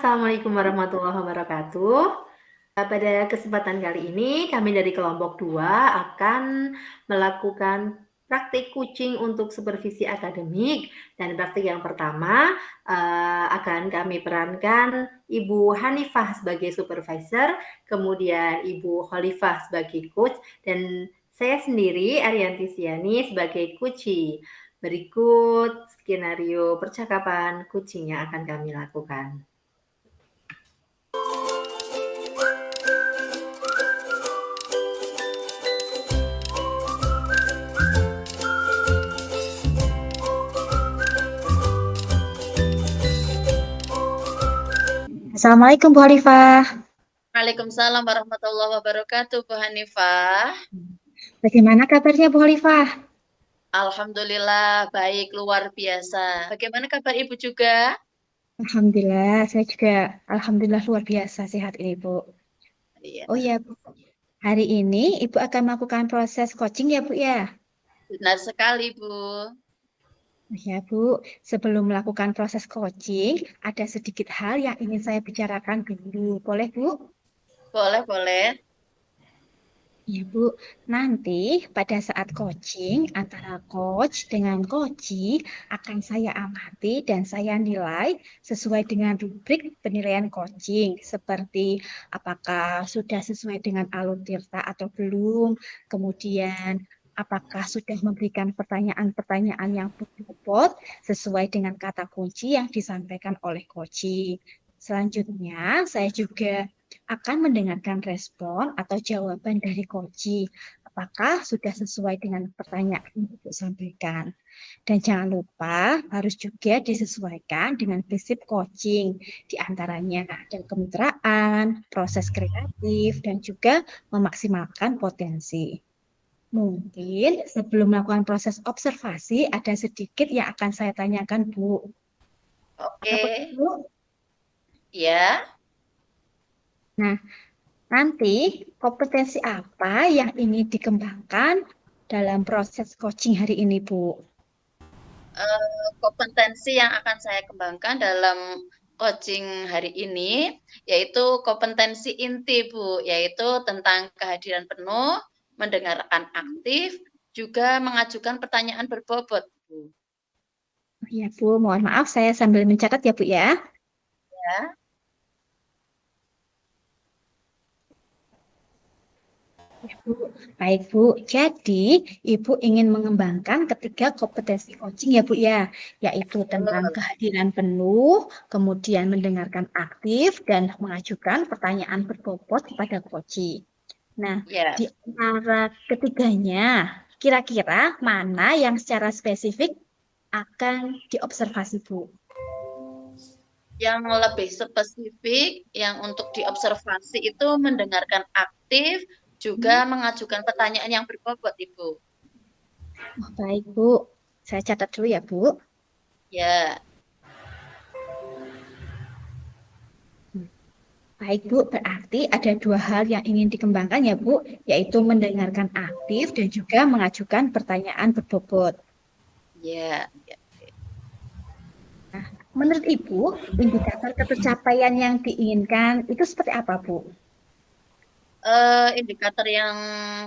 Assalamualaikum warahmatullahi wabarakatuh. Pada kesempatan kali ini kami dari kelompok 2 akan melakukan praktik coaching untuk supervisi akademik dan praktik yang pertama, akan kami perankan Ibu Hanifah sebagai supervisor, kemudian Ibu Khalifah sebagai coach, dan saya sendiri Ariyanti Siani sebagai coachee. Berikut skenario percakapan coaching yang akan kami lakukan. Assalamualaikum Bu Khalifah. Waalaikumsalam warahmatullahi wabarakatuh, Bu Hanifah. Bagaimana kabarnya Bu Khalifah? Alhamdulillah baik, luar biasa. Bagaimana kabar Ibu juga? Alhamdulillah, saya juga alhamdulillah luar biasa sehat ini Bu. Iya, Oh ya Bu, hari ini Ibu akan melakukan proses coaching ya Bu ya? benar sekali Bu. Oh ya Bu, sebelum melakukan proses coaching, ada sedikit hal yang ingin saya bicarakan dulu. Boleh Bu? Boleh. Ya Bu, nanti pada saat coaching antara coach dengan coachee akan saya amati dan saya nilai sesuai dengan rubrik penilaian coaching seperti apakah sudah sesuai dengan alur tirta atau belum, kemudian apakah sudah memberikan pertanyaan-pertanyaan yang berbobot sesuai dengan kata kunci yang disampaikan oleh coaching. Selanjutnya, saya juga akan mendengarkan respon atau jawaban dari coachee. Apakah sudah sesuai dengan pertanyaan yang Ibu sampaikan? Dan jangan lupa harus juga disesuaikan dengan prinsip coaching. Di antaranya ada kemitraan, proses kreatif, dan juga memaksimalkan potensi. Mungkin sebelum melakukan proses observasi, ada sedikit yang akan saya tanyakan, Bu. Oke. Bu? Ya. Nah, nanti kompetensi apa yang ingin dikembangkan dalam proses coaching hari ini, Bu? Kompetensi yang akan saya kembangkan dalam coaching hari ini yaitu kompetensi inti Bu, yaitu tentang kehadiran penuh, mendengarkan aktif, juga mengajukan pertanyaan berbobot Bu. Oh iya, Bu. Mohon maaf, saya sambil mencatat ya, Bu ya. Ya. Ya, Bu. Baik, Bu. Jadi, Ibu ingin mengembangkan ketiga kompetensi coaching ya, Bu ya, yaitu tentang kehadiran penuh, kemudian mendengarkan aktif, dan mengajukan pertanyaan berbobot kepada coaching. Nah, Ya. di antara ketiganya, kira-kira mana yang secara spesifik akan diobservasi, Bu? Yang lebih spesifik, yang untuk diobservasi itu mendengarkan aktif, juga mengajukan pertanyaan yang berbobot, Ibu. Oh, baik, Bu. Saya catat dulu ya, Bu. Ya. Baik, Bu. Berarti ada dua hal yang ingin dikembangkan ya, Bu, yaitu mendengarkan aktif dan juga mengajukan pertanyaan berbobot. Ya. Nah, menurut Ibu, indikator ketercapaian yang diinginkan itu seperti apa, Bu? Indikator yang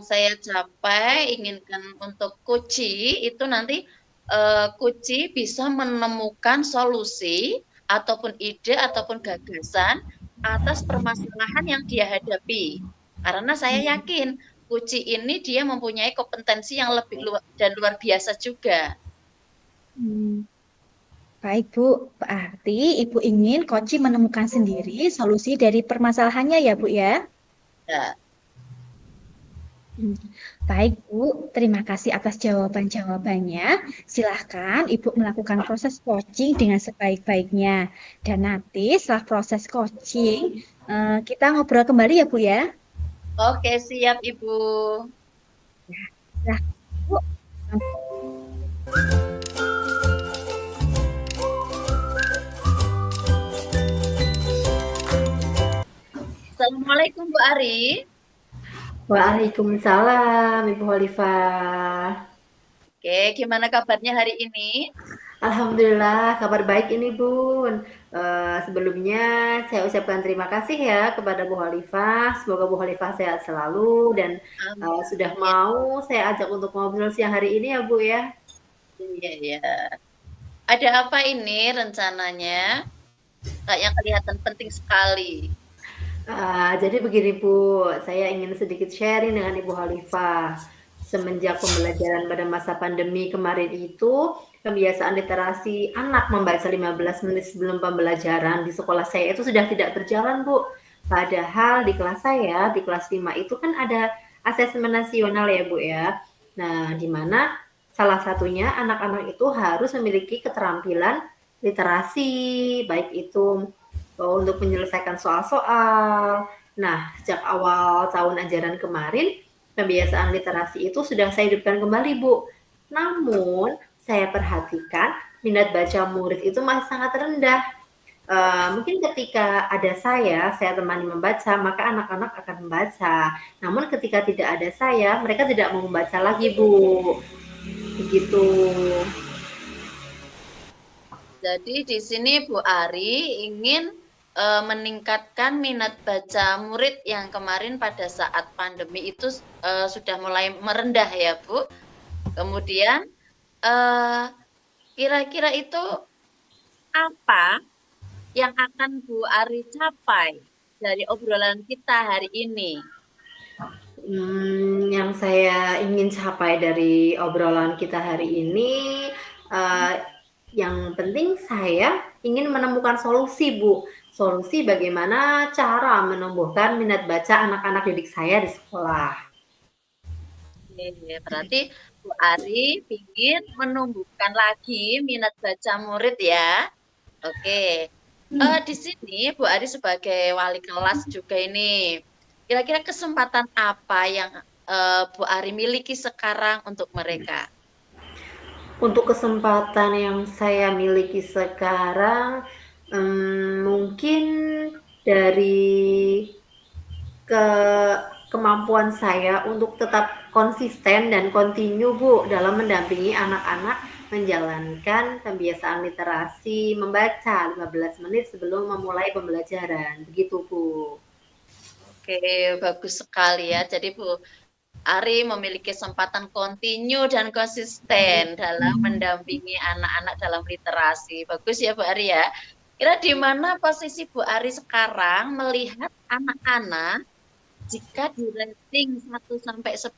saya capai, inginkan untuk coachee itu nanti coachee bisa menemukan solusi ataupun ide ataupun gagasan atas permasalahan yang dia hadapi. Karena saya yakin coachee ini dia mempunyai kompetensi yang lebih luar biasa juga. Baik, Bu. Berarti Ibu ingin coachee menemukan sendiri solusi dari permasalahannya ya, Bu ya? Ya. Baik, Bu. Terima kasih atas jawaban-jawabannya. Silahkan Ibu melakukan proses coaching dengan sebaik-baiknya. Dan nanti setelah proses coaching, kita ngobrol kembali ya, Bu ya? Oke, siap Ibu. Nah, Bu. Assalamualaikum Bu Ari. Waalaikumsalam Ibu Khalifah. Oke, gimana kabarnya hari ini? Alhamdulillah kabar baik ini Bun. Sebelumnya saya ucapkan terima kasih ya kepada Bu Khalifah. Semoga Bu Khalifah sehat selalu dan sudah Amin. mau saya ajak untuk ngobrol siang hari ini ya Bu ya. Iya, iya. Ada apa ini rencananya? Kayaknya kelihatan penting sekali. Jadi begini Bu, saya ingin sedikit sharing dengan Ibu Khalifah. Semenjak pembelajaran pada masa pandemi kemarin itu, kebiasaan literasi anak membaca 15 menit sebelum pembelajaran di sekolah saya itu sudah tidak berjalan Bu. Padahal di kelas saya, di kelas 5 itu kan ada asesmen nasional ya Bu ya. Nah, di mana salah satunya anak-anak itu harus memiliki keterampilan literasi, baik itu untuk menyelesaikan soal-soal. Nah, sejak awal tahun ajaran kemarin, kebiasaan literasi itu sudah saya hidupkan kembali, Bu. Namun, saya perhatikan minat baca murid itu masih sangat rendah. Mungkin ketika ada saya temani membaca, maka anak-anak akan membaca. Namun ketika tidak ada saya, mereka tidak mau membaca lagi, Bu. Begitu. Jadi di sini Bu Ari ingin meningkatkan minat baca murid yang kemarin pada saat pandemi itu sudah mulai merendah ya Bu. Kemudian kira-kira itu apa yang akan Bu Ari capai dari obrolan kita hari ini? Yang saya ingin capai dari obrolan kita hari ini, yang penting saya ingin menemukan solusi, Bu. Solusi bagaimana cara menumbuhkan minat baca anak-anak didik saya di sekolah. Oke, berarti Bu Ari ingin menumbuhkan lagi minat baca murid ya. Oke. Di sini Bu Ari sebagai wali kelas juga ini, kira-kira kesempatan apa yang Bu Ari miliki sekarang untuk mereka? Untuk kesempatan yang saya miliki sekarang, mungkin dari kemampuan saya untuk tetap konsisten dan continue Bu dalam mendampingi anak-anak menjalankan kebiasaan literasi membaca 15 menit sebelum memulai pembelajaran. Begitu Bu. Oke, bagus sekali ya. Jadi Bu Ari memiliki kesempatan kontinu dan konsisten dalam mendampingi anak-anak dalam literasi. Bagus ya Bu Ari ya. Kira di mana posisi Bu Ari sekarang melihat anak-anak jika di rating 1 sampai 10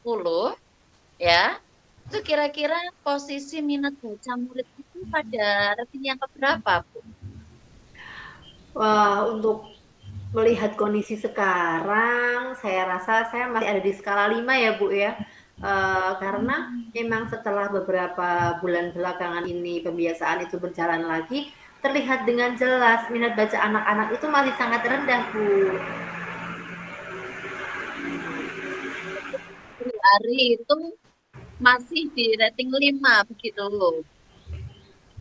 ya, itu kira-kira posisi minat baca murid itu pada rating yang keberapa, Bu? Wah, untuk melihat kondisi sekarang, saya rasa saya masih ada di skala 5 ya Bu ya. Karena memang setelah beberapa bulan belakangan ini pembiasaan itu berjalan lagi, terlihat dengan jelas minat baca anak-anak itu masih sangat rendah Bu. Bu Ari itu masih di rating 5 begitu.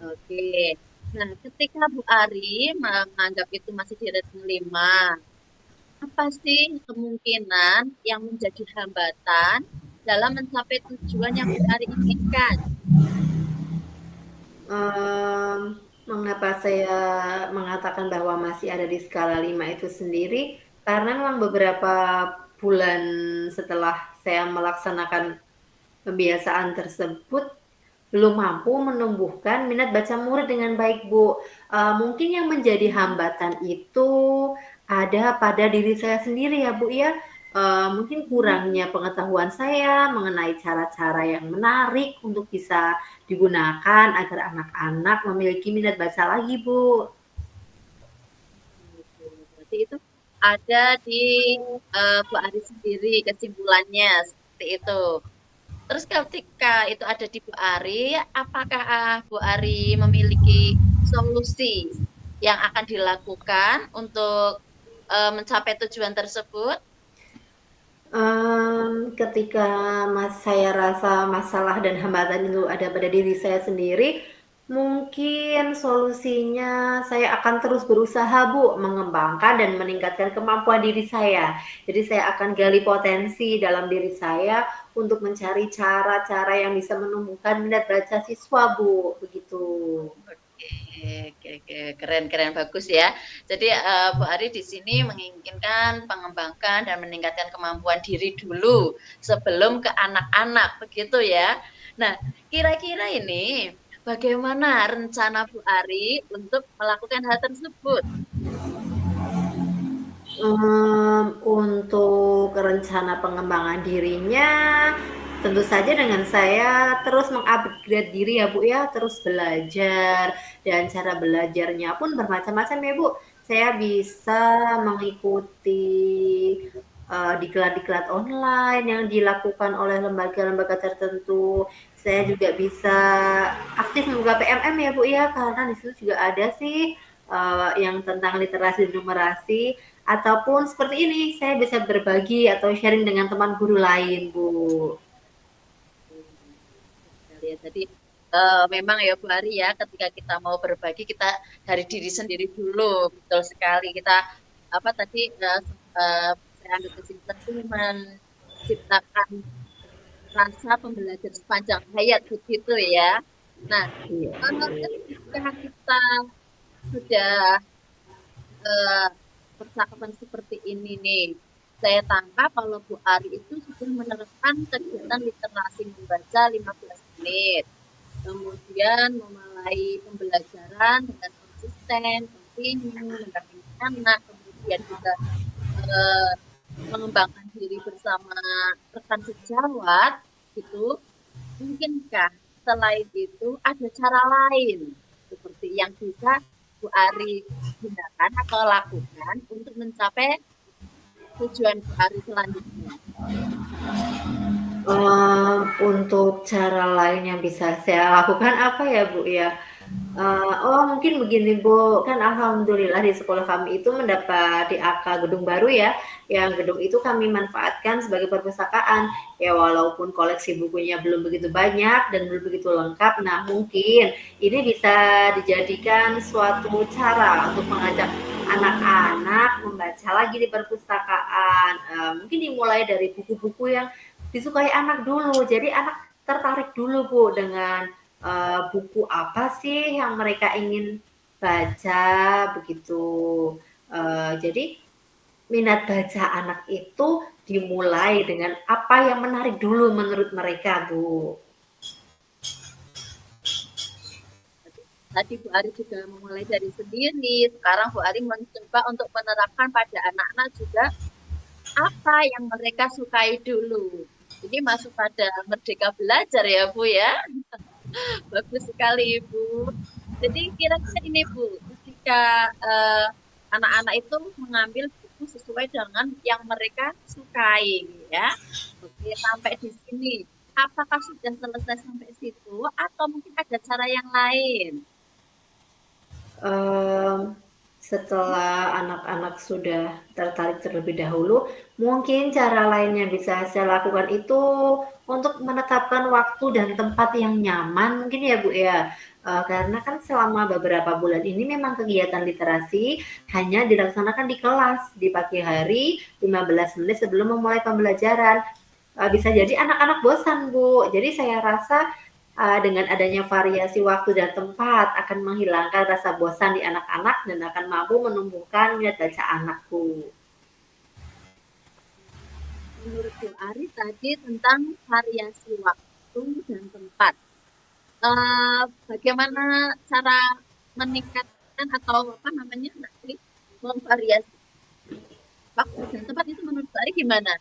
Oke. Nah, ketika Bu Ari menganggap itu masih di rating 5, apa sih kemungkinan yang menjadi hambatan dalam mencapai tujuan yang Bu Ari inginkan? Mengapa saya mengatakan bahwa masih ada di skala 5 itu sendiri, karena memang beberapa bulan setelah saya melaksanakan kebiasaan tersebut, belum mampu menumbuhkan minat baca murid dengan baik, Bu. Mungkin yang menjadi hambatan itu ada pada diri saya sendiri ya, Bu, ya. Mungkin kurangnya pengetahuan saya mengenai cara-cara yang menarik untuk bisa digunakan agar anak-anak memiliki minat baca lagi, Bu. Berarti itu ada di Bu Ari sendiri kesimpulannya seperti itu. Terus ketika itu ada di Bu Ari, apakah Bu Ari memiliki solusi yang akan dilakukan untuk mencapai tujuan tersebut? Ketika saya rasa masalah dan hambatan itu ada pada diri saya sendiri, mungkin solusinya saya akan terus berusaha Bu, mengembangkan dan meningkatkan kemampuan diri saya. Jadi saya akan gali potensi dalam diri saya untuk mencari cara-cara yang bisa menumbuhkan minat baca siswa Bu, begitu. Oke, Oke, keren, bagus ya. Jadi Bu Ari di sini menginginkan mengembangkan dan meningkatkan kemampuan diri dulu sebelum ke anak-anak, begitu ya. Nah, kira-kira ini bagaimana rencana Bu Ari untuk melakukan hal tersebut? Untuk rencana pengembangan dirinya, tentu saja dengan saya terus meng-upgrade diri ya Bu ya, terus belajar, dan cara belajarnya pun bermacam-macam ya Bu. Saya bisa mengikuti diklat-diklat online yang dilakukan oleh lembaga-lembaga tertentu. Saya juga bisa aktif membuka PMM ya Bu ya, karena di situ juga ada sih yang tentang literasi dan numerasi. Ataupun seperti ini, saya bisa berbagi atau sharing dengan teman guru lain, Bu. Jadi memang ya Bu Ari ya, ketika kita mau berbagi kita dari diri sendiri dulu, betul sekali. Kita apa tadi saya ambil kesimpulan itu menciptakan rasa pembelajar sepanjang hayat begitu ya. Nah, ketika kita sudah percakapan seperti ini nih, saya tangkap kalau Bu Ari itu sudah menerapkan kegiatan literasi membaca 15 menit. Kemudian memulai pembelajaran dengan konsisten, kontinu, mendampingi anak, kemudian juga mengembangkan diri bersama rekan sejawat, gitu. Mungkinkah selain itu ada cara lain seperti yang bisa Bu Ari gunakan atau lakukan untuk mencapai tujuan Bu Ari selanjutnya? Untuk cara lain yang bisa saya lakukan apa ya Bu ya? Mungkin begini Bu, kan alhamdulillah di sekolah kami itu mendapat DAK gedung baru ya, yang gedung itu kami manfaatkan sebagai perpustakaan. Ya walaupun koleksi bukunya belum begitu banyak dan belum begitu lengkap, nah mungkin ini bisa dijadikan suatu cara untuk mengajak anak-anak membaca lagi di perpustakaan. Mungkin dimulai dari buku-buku yang disukai anak dulu, jadi anak tertarik dulu Bu dengan buku apa sih yang mereka ingin baca begitu. Jadi minat baca anak itu dimulai dengan apa yang menarik dulu menurut mereka, Bu. Tadi Bu Ari juga memulai dari sendiri, sekarang Bu Ari mencoba untuk menerapkan pada anak-anak juga apa yang mereka sukai dulu. Ini masuk pada merdeka belajar ya Bu ya. Bagus sekali Ibu. Jadi kira-kira ini Bu, ketika anak-anak itu mengambil buku sesuai dengan yang mereka sukai ya. Oke, sampai di sini. Apakah sudah selesai sampai situ atau mungkin ada cara yang lain? Setelah anak-anak sudah tertarik terlebih dahulu, mungkin cara lain yang bisa saya lakukan itu untuk menetapkan waktu dan tempat yang nyaman mungkin ya Bu ya. Karena kan selama beberapa bulan ini memang kegiatan literasi hanya dilaksanakan di kelas di pagi hari 15 menit sebelum memulai pembelajaran. Bisa jadi anak-anak bosan Bu. Jadi saya rasa dengan adanya variasi waktu dan tempat akan menghilangkan rasa bosan di anak-anak dan akan mampu menumbuhkan minat baca anakku. Menurut Bu Ari tadi tentang variasi waktu dan tempat. Bagaimana cara meningkatkan atau apa namanya nanti memvariasi waktu dan tempat itu menurut Bu Ari gimana?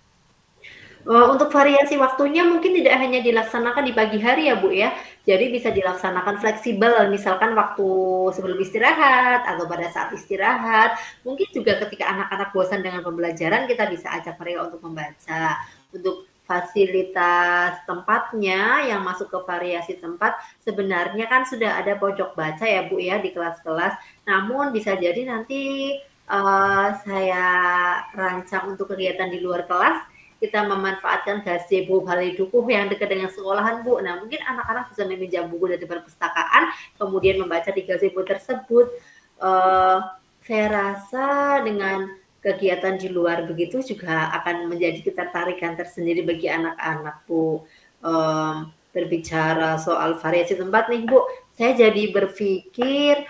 Untuk variasi waktunya mungkin tidak hanya dilaksanakan di pagi hari ya Bu ya, jadi bisa dilaksanakan fleksibel, misalkan waktu sebelum istirahat atau pada saat istirahat. Mungkin juga ketika anak-anak bosan dengan pembelajaran, kita bisa ajak mereka untuk membaca. Untuk fasilitas tempatnya yang masuk ke variasi tempat, sebenarnya kan sudah ada pojok baca ya Bu ya di kelas-kelas, namun bisa jadi nanti saya rancang untuk kegiatan di luar kelas, kita memanfaatkan gazebo balai dukuh yang dekat dengan sekolahan Bu. Nah mungkin anak-anak bisa meminjam buku dari perpustakaan, kemudian membaca di gazebo tersebut. Saya rasa dengan kegiatan di luar begitu juga akan menjadi ketertarikan tersendiri bagi anak-anak Bu. Berbicara soal variasi tempat nih Bu, saya jadi berpikir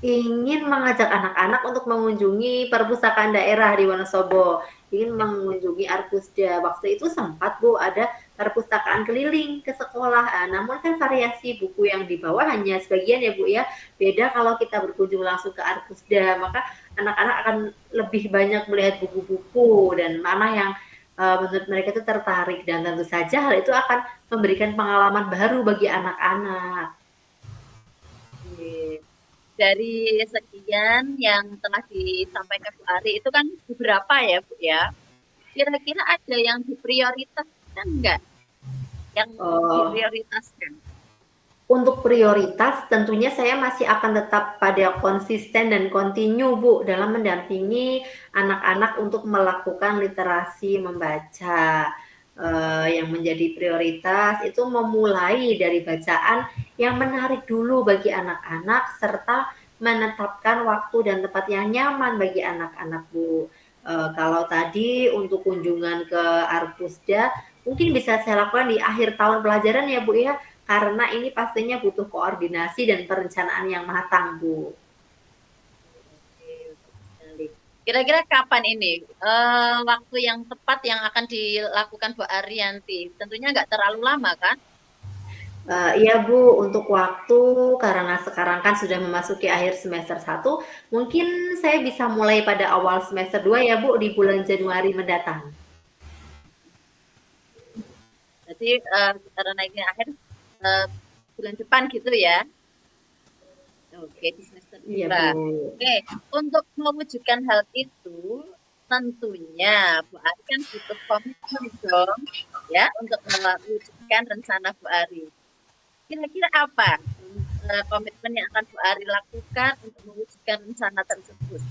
ingin mengajak anak-anak untuk mengunjungi perpustakaan daerah di Wonosobo, ingin mengunjungi Arpusda. Waktu itu sempat Bu ada perpustakaan keliling ke sekolah, namun kan variasi buku yang dibawa hanya sebagian ya Bu ya. Beda kalau kita berkunjung langsung ke Arpusda, maka anak-anak akan lebih banyak melihat buku-buku dan mana yang menurut mereka itu tertarik, dan tentu saja hal itu akan memberikan pengalaman baru bagi anak-anak. Dari sekian yang telah disampaikan Bu Ari itu kan beberapa ya Bu ya. Kira-kira ada yang diprioritaskan enggak? Yang diprioritaskan? Untuk prioritas tentunya saya masih akan tetap pada konsisten dan kontinu Bu dalam mendampingi anak-anak untuk melakukan literasi membaca. Yang menjadi prioritas itu memulai dari bacaan yang menarik dulu bagi anak-anak serta menetapkan waktu dan tempat yang nyaman bagi anak-anak Bu. Kalau tadi untuk kunjungan ke Arpusda mungkin bisa saya lakukan di akhir tahun pelajaran ya Bu ya, karena ini pastinya butuh koordinasi dan perencanaan yang matang Bu. Kira-kira kapan ini waktu yang tepat yang akan dilakukan Bu Ariyanti? Tentunya nggak terlalu lama kan? Iya Bu, untuk waktu karena sekarang kan sudah memasuki akhir semester 1, mungkin saya bisa mulai pada awal semester 2 ya Bu, di bulan Januari mendatang. Jadi karena ini akhir bulan depan gitu ya? Oke, di semester 2. Iya, Bu. Oke, untuk mewujudkan hal itu tentunya Bu Ari kan butuh komitmen dong ya untuk mewujudkan rencana Bu Ari. Kira-kira apa komitmen yang akan Bu Ari lakukan untuk mewujudkan rencana tersebut?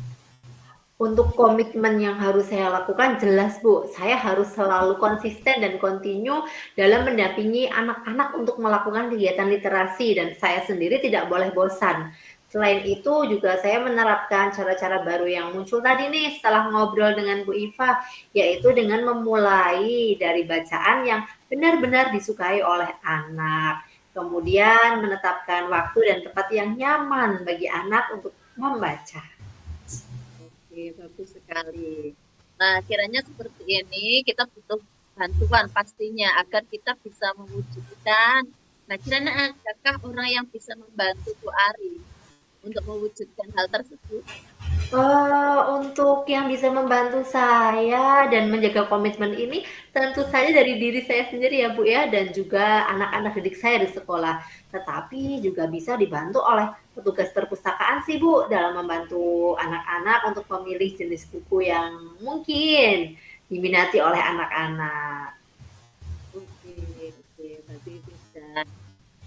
Untuk komitmen yang harus saya lakukan jelas Bu, saya harus selalu konsisten dan kontinu dalam mendampingi anak-anak untuk melakukan kegiatan literasi, dan saya sendiri tidak boleh bosan. Selain itu juga saya menerapkan cara-cara baru yang muncul tadi nih setelah ngobrol dengan Bu Iva, yaitu dengan memulai dari bacaan yang benar-benar disukai oleh anak. Kemudian menetapkan waktu dan tempat yang nyaman bagi anak untuk membaca. Oke, bagus sekali. Nah, kiranya seperti ini kita butuh bantuan pastinya agar kita bisa mewujudkan. Nah, kiranya adakah orang yang bisa membantu Bu Ari untuk mewujudkan hal tersebut? Untuk yang bisa membantu saya dan menjaga komitmen ini, tentu saja dari diri saya sendiri ya Bu ya, dan juga anak-anak didik saya di sekolah. Tetapi juga bisa dibantu oleh petugas perpustakaan sih Bu, dalam membantu anak-anak untuk memilih jenis buku yang mungkin diminati oleh anak-anak. Oke, berarti bisa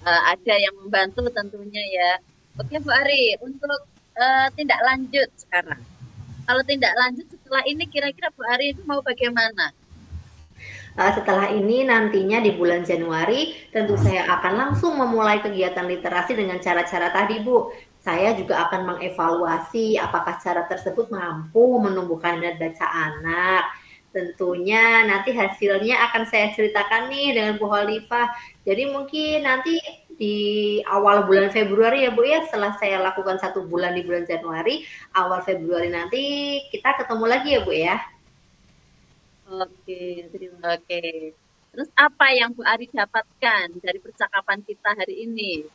ada yang membantu tentunya ya. Oke Bu Ari, untuk tindak lanjut sekarang. Kalau tindak lanjut setelah ini kira-kira Bu Ari itu mau bagaimana? Setelah ini nantinya di bulan Januari tentu saya akan langsung memulai kegiatan literasi dengan cara-cara tadi Bu. Saya juga akan mengevaluasi apakah cara tersebut mampu menumbuhkan minat baca anak. Tentunya nanti hasilnya akan saya ceritakan nih dengan Bu Khalifah. Jadi mungkin nanti di awal bulan Februari ya Bu ya, setelah saya lakukan 1 bulan di bulan Januari, awal Februari nanti kita ketemu lagi ya Bu ya. Oke, terima kasih. Terus apa yang Bu Ari dapatkan dari percakapan kita hari ini?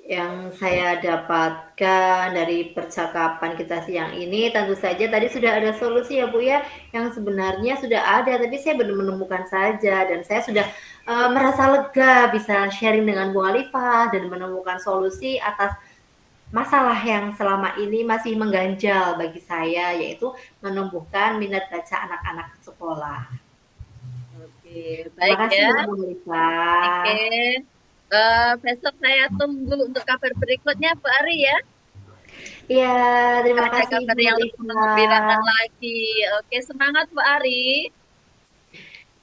Yang saya dapatkan dari percakapan kita siang ini tentu saja tadi sudah ada solusi ya Bu ya, yang sebenarnya sudah ada tapi saya belum menemukan saja, dan saya sudah merasa lega bisa sharing dengan Bu Khalifah dan menemukan solusi atas masalah yang selama ini masih mengganjal bagi saya, yaitu menumbuhkan minat baca anak-anak sekolah. Oke, Terima baik kasih ya. Bu Khalifah. Oke. Besok saya tunggu untuk kabar berikutnya Bu Ari ya. Iya, terima Ada kasih kabar Bu yang lebih Khalifah. menggembirakan lagi. Oke, semangat Bu Ari.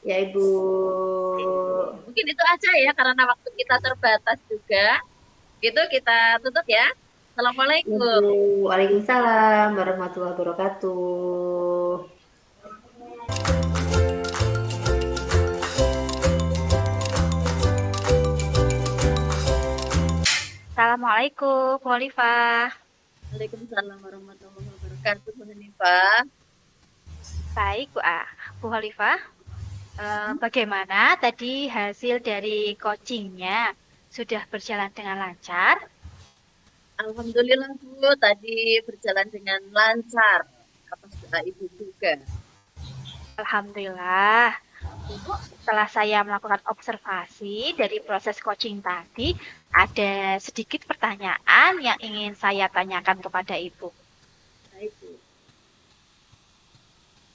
Ya Ibu. Mungkin itu aja ya karena waktu kita terbatas juga. Gitu kita tutup ya. Assalamualaikum. Ibu. Waalaikumsalam warahmatullahi wabarakatuh. Assalamualaikum, Bu Olivia. Waalaikumsalam warahmatullahi wabarakatuh, Bu Hanifah. Baik, Bu Olivia. Bagaimana tadi hasil dari coachingnya? Sudah berjalan dengan lancar? Alhamdulillah Bu, tadi berjalan dengan lancar. Atas doa Ibu juga. Alhamdulillah. Bu, setelah saya melakukan observasi dari proses coaching tadi, ada sedikit pertanyaan yang ingin saya tanyakan kepada Ibu. Baik Bu.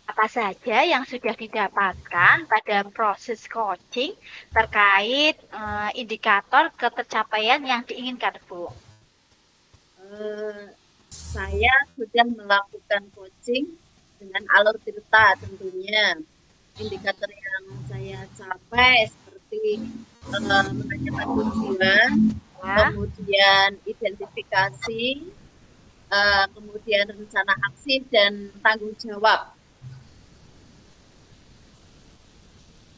Apa saja yang sudah didapatkan pada proses coaching terkait indikator ketercapaian yang diinginkan, Bu? Saya sudah melakukan coaching dengan alur tirta tentunya. Indikator yang saya capai seperti menanyakan tujuan, kemudian identifikasi, kemudian rencana aksi dan tanggung jawab.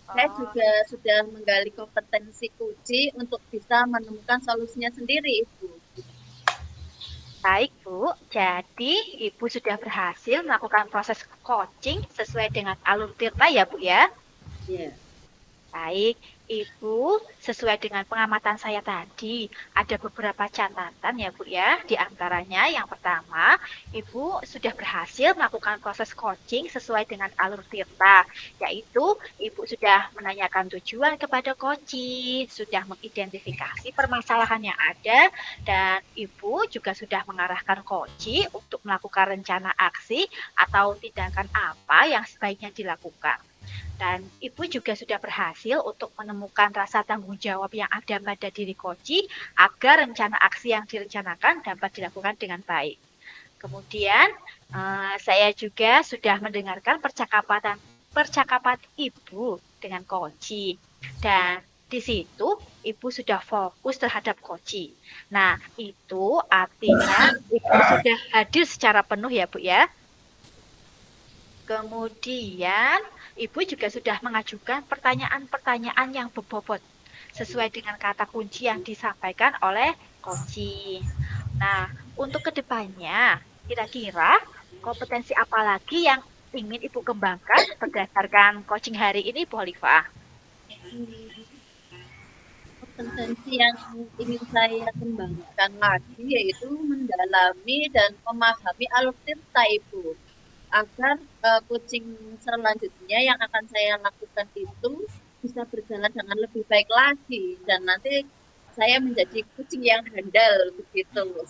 Saya juga sudah menggali kompetensi kunci untuk bisa menemukan solusinya sendiri, Ibu. Baik, Bu. Jadi, Ibu sudah berhasil melakukan proses coaching sesuai dengan alur tirta ya, Bu ya? Iya. Baik, Ibu, sesuai dengan pengamatan saya tadi, ada beberapa catatan ya Bu ya. Di antaranya yang pertama, Ibu sudah berhasil melakukan proses coaching sesuai dengan alur tirta, yaitu Ibu sudah menanyakan tujuan kepada coach, sudah mengidentifikasi permasalahan yang ada, dan Ibu juga sudah mengarahkan coach untuk melakukan rencana aksi atau tindakan apa yang sebaiknya dilakukan. Dan Ibu juga sudah berhasil untuk menemukan rasa tanggung jawab yang ada pada diri coach agar rencana aksi yang direncanakan dapat dilakukan dengan baik. Kemudian saya juga sudah mendengarkan percakapan Ibu dengan coach. Dan di situ Ibu sudah fokus terhadap coach. Nah, itu artinya Ibu sudah hadir secara penuh ya Bu ya. Kemudian Ibu juga sudah mengajukan pertanyaan-pertanyaan yang berbobot sesuai dengan kata kunci yang disampaikan oleh coach. Nah, untuk kedepannya, kira-kira kompetensi apa lagi yang ingin Ibu kembangkan berdasarkan coaching hari ini, Bu Olivia? Kompetensi yang ingin saya kembangkan lagi yaitu mendalami dan memahami alur tirta, Ibu, agar coaching selanjutnya yang akan saya lakukan itu bisa berjalan dengan lebih baik lagi dan nanti saya menjadi coaching yang handal begitu.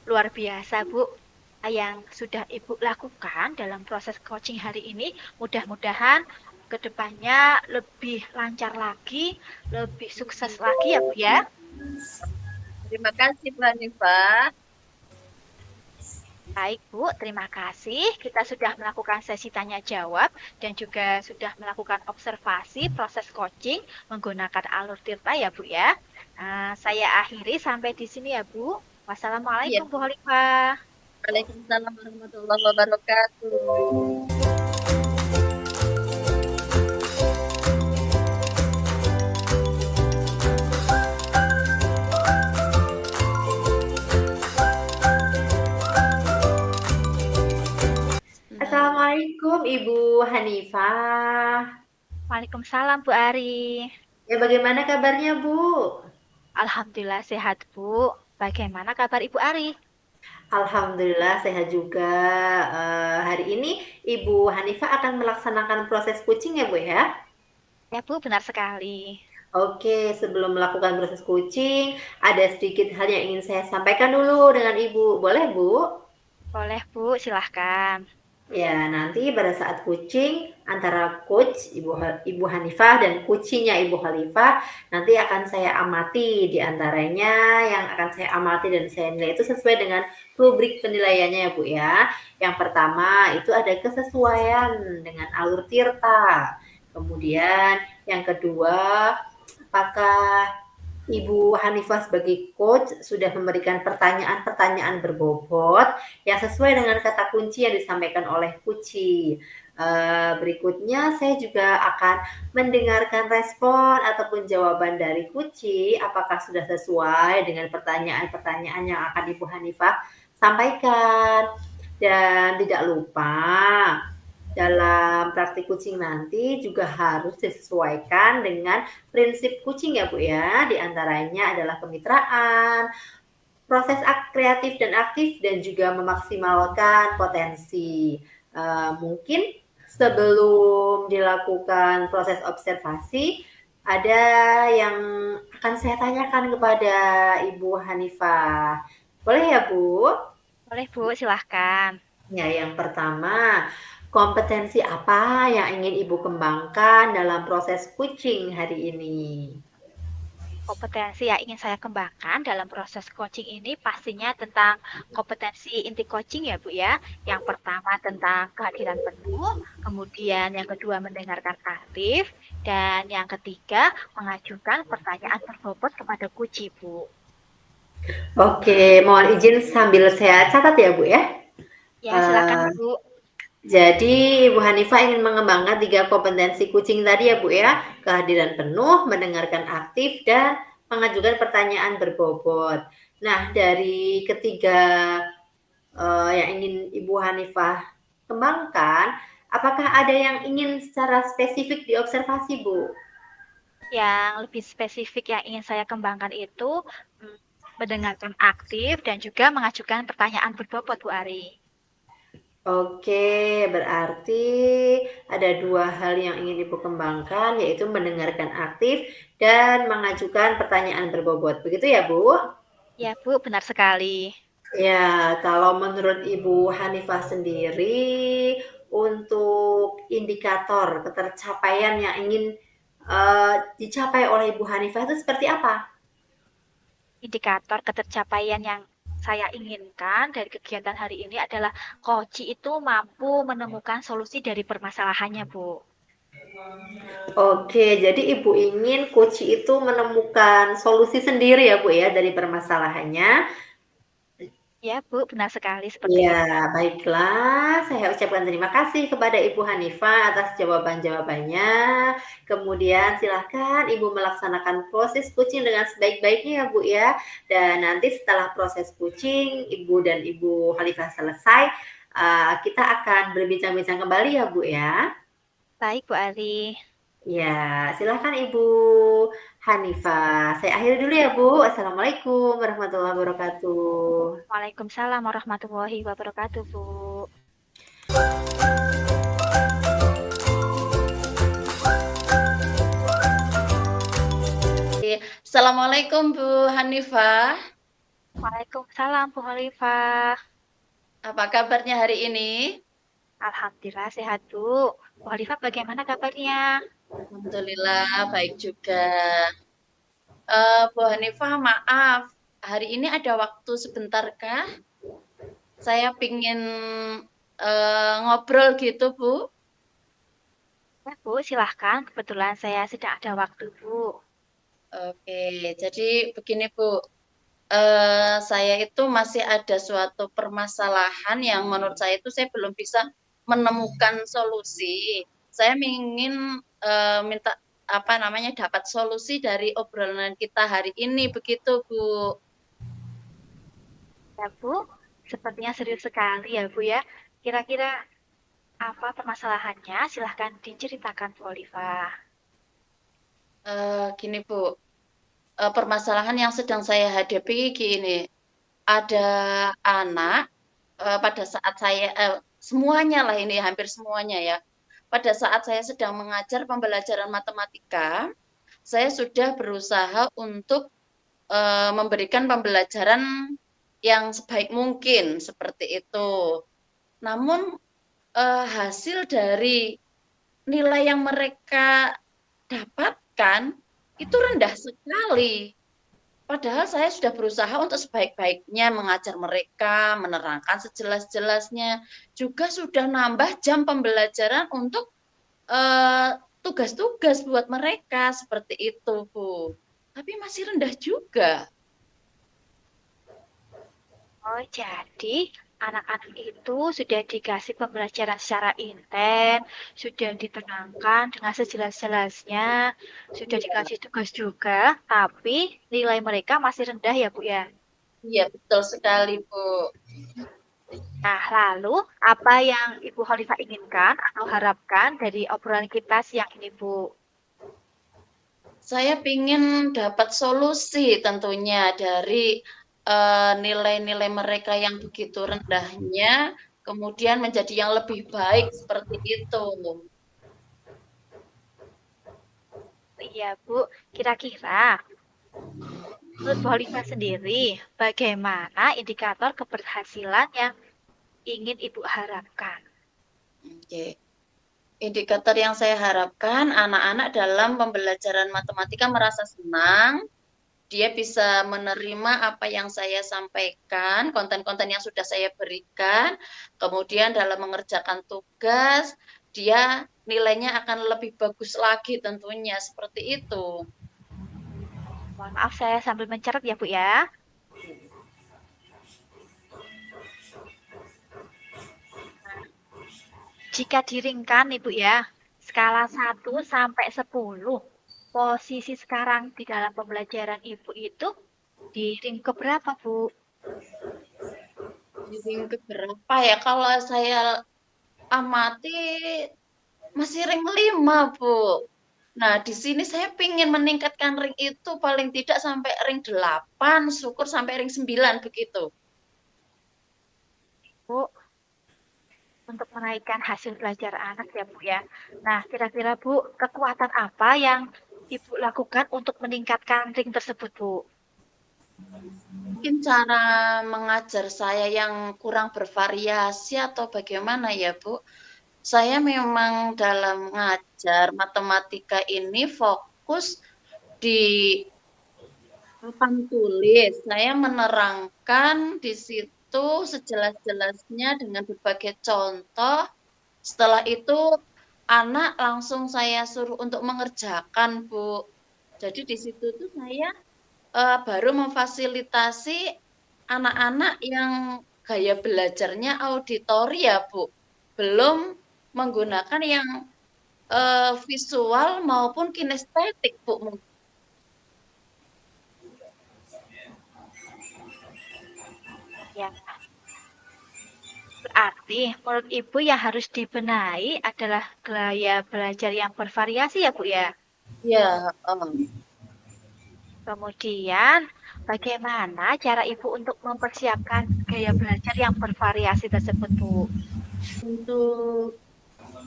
Luar biasa Bu, yang sudah Ibu lakukan dalam proses coaching hari ini. Mudah-mudahan kedepannya lebih lancar lagi, lebih sukses lagi ya Bu ya. Terima kasih Bu Hanifah. Baik Bu, terima kasih. Kita sudah melakukan sesi tanya jawab dan juga sudah melakukan observasi proses coaching menggunakan alur tirta ya Bu ya. Saya akhiri sampai di sini ya Bu. Wassalamualaikum Bu Olivia. Waalaikumsalam warahmatullahi wabarakatuh. Assalamualaikum Ibu Hanifah. Waalaikumsalam Bu Ari. Ya, bagaimana kabarnya Bu? Alhamdulillah sehat Bu. Bagaimana kabar Ibu Ari? Alhamdulillah sehat juga. Hari ini Ibu Hanifah akan melaksanakan proses coaching ya Bu ya? Ya Bu, benar sekali. Oke, sebelum melakukan proses coaching, ada sedikit hal yang ingin saya sampaikan dulu dengan Ibu. Boleh Bu? Boleh Bu, silahkan. Ya, nanti pada saat coaching antara coach Ibu Hanifah dan coachingnya Ibu Hanifah, nanti akan saya amati di antaranya yang akan saya amati dan saya nilai itu sesuai dengan rubrik penilaiannya ya Bu ya. Yang pertama itu ada kesesuaian dengan alur tirta. Kemudian yang kedua, apakah Ibu Hanifah sebagai coach sudah memberikan pertanyaan-pertanyaan berbobot yang sesuai dengan kata kunci yang disampaikan oleh Kuci. Berikutnya saya juga akan mendengarkan respon ataupun jawaban dari Kuci, apakah sudah sesuai dengan pertanyaan-pertanyaan yang akan Ibu Hanifah sampaikan. Dan tidak lupa, dalam praktik kucing nanti juga harus disesuaikan dengan prinsip kucing ya Bu ya, di antaranya adalah kemitraan, proses kreatif dan aktif, dan juga memaksimalkan potensi. Mungkin sebelum dilakukan proses observasi, ada yang akan saya tanyakan kepada Ibu Hanifah. Boleh ya Bu? Boleh, Bu, silahkan. Ya, yang pertama, kompetensi apa yang ingin Ibu kembangkan dalam proses coaching hari ini? Kompetensi yang ingin saya kembangkan dalam proses coaching ini pastinya tentang kompetensi inti coaching ya Bu ya. Yang pertama tentang kehadiran penuh, kemudian yang kedua mendengarkan aktif, dan yang ketiga mengajukan pertanyaan berbobot kepada Kuci Bu. Oke, mohon izin sambil saya catat ya Bu ya. Ya, silakan Bu. Jadi Ibu Hanifah ingin mengembangkan 3 kompetensi kucing tadi ya Bu ya, kehadiran penuh, mendengarkan aktif, dan mengajukan pertanyaan berbobot. Nah, dari ketiga yang ingin Ibu Hanifah kembangkan, apakah ada yang ingin secara spesifik diobservasi Bu? Yang lebih spesifik yang ingin saya kembangkan itu mendengarkan aktif dan juga mengajukan pertanyaan berbobot Bu Ari. Oke, berarti ada 2 hal yang ingin Ibu kembangkan, yaitu mendengarkan aktif dan mengajukan pertanyaan berbobot. Begitu ya, Bu? Ya, Bu, benar sekali. Ya, kalau menurut Ibu Hanifah sendiri, untuk indikator ketercapaian yang ingin dicapai oleh Ibu Hanifah itu seperti apa? Indikator ketercapaian yang saya inginkan dari kegiatan hari ini adalah Koci itu mampu menemukan solusi dari permasalahannya, Bu. Oke, jadi Ibu ingin Koci itu menemukan solusi sendiri ya, Bu ya, dari permasalahannya. Ya, Bu, benar sekali seperti itu. Ya, baiklah. Saya ucapkan terima kasih kepada Ibu Hanifah atas jawaban-jawabannya. Kemudian silahkan Ibu melaksanakan proses kucing dengan sebaik-baiknya ya, Bu ya. Dan nanti setelah proses kucing, Ibu dan Ibu Hanifah selesai, kita akan berbincang-bincang kembali ya, Bu ya. Baik, Bu Ari. Ya, silahkan Ibu Hanifah. Saya akhiri dulu ya, Bu. Assalamualaikum warahmatullahi wabarakatuh. Waalaikumsalam warahmatullahi wabarakatuh, Bu. Assalamualaikum Bu Hanifah. Waalaikumsalam, Bu Hanifah. Apa kabarnya hari ini? Alhamdulillah sehat, Bu. Bu Hanifah bagaimana kabarnya? Alhamdulillah baik juga. Bu Hanifah, maaf, hari ini ada waktu sebentarkah? Saya pingin ngobrol gitu, Bu. Ya, Bu, silahkan. Kebetulan saya sedang ada waktu, Bu. Oke, jadi begini, Bu. Saya itu masih ada suatu permasalahan yang menurut saya itu saya belum bisa menemukan solusi. Saya ingin minta dapat solusi dari obrolan kita hari ini, begitu Bu. Ya, Bu. Sepertinya serius sekali ya, Bu ya. Kira-kira apa permasalahannya? Silahkan diceritakan, Bu Hanifah. Gini Bu, permasalahan yang sedang saya hadapi gini, ada anak pada saat saya semuanya lah ini hampir semuanya ya. Pada saat saya sedang mengajar pembelajaran matematika, saya sudah berusaha untuk memberikan pembelajaran yang sebaik mungkin seperti itu. Namun hasil dari nilai yang mereka dapatkan itu rendah sekali. Padahal saya sudah berusaha untuk sebaik-baiknya mengajar mereka, menerangkan sejelas-jelasnya, juga sudah nambah jam pembelajaran untuk tugas-tugas buat mereka seperti itu, Bu. Tapi masih rendah juga. Oh, jadi anak-anak itu sudah dikasih pembelajaran secara intens, sudah ditenangkan dengan sejelas-jelasnya, sudah Iya, dikasih tugas juga, tapi nilai mereka masih rendah ya Bu ya. iya betul sekali, Bu. Nah, lalu apa yang Ibu Khalifah inginkan atau harapkan dari obrolan kita siang ini, Bu? Saya ingin dapat solusi tentunya dari nilai-nilai mereka yang begitu rendahnya, kemudian menjadi yang lebih baik seperti itu. Iya, Bu. Kira-kira menurut Bu Khalifah sendiri, bagaimana indikator keberhasilan yang ingin Ibu harapkan? Oke. Indikator yang saya harapkan anak-anak dalam pembelajaran matematika merasa senang, dia bisa menerima apa yang saya sampaikan, konten-konten yang sudah saya berikan, kemudian dalam mengerjakan tugas, dia nilainya akan lebih bagus lagi tentunya, seperti itu. Mohon maaf saya sambil mencatat ya, Bu ya. Jika diringkan Ibu ya, skala 1 sampai 10, posisi sekarang di dalam pembelajaran Ibu itu di ring keberapa, Bu? Jadi berapa ya? Kalau saya amati masih ring 5, Bu. Nah, di sini saya ingin meningkatkan ring itu paling tidak sampai ring 8, syukur sampai ring 9 begitu. Bu, untuk menaikkan hasil belajar anak ya, Bu ya. Nah, kira-kira Bu, kekuatan apa yang Ibu lakukan untuk meningkatkan ring tersebut, Bu? Mungkin cara mengajar saya yang kurang bervariasi atau bagaimana ya, Bu? Saya memang dalam mengajar matematika ini fokus di papan tulis. Saya menerangkan di situ sejelas-jelasnya dengan berbagai contoh. Setelah itu anak langsung saya suruh untuk mengerjakan, Bu. Jadi di situ tuh saya baru memfasilitasi anak-anak yang gaya belajarnya auditori ya, Bu. Belum menggunakan yang visual maupun kinestetik, Bu. Ya, berarti menurut Ibu yang harus dibenahi adalah gaya belajar yang bervariasi ya, Bu ya. Ya, Kemudian, bagaimana cara Ibu untuk mempersiapkan gaya belajar yang bervariasi tersebut, Bu? untuk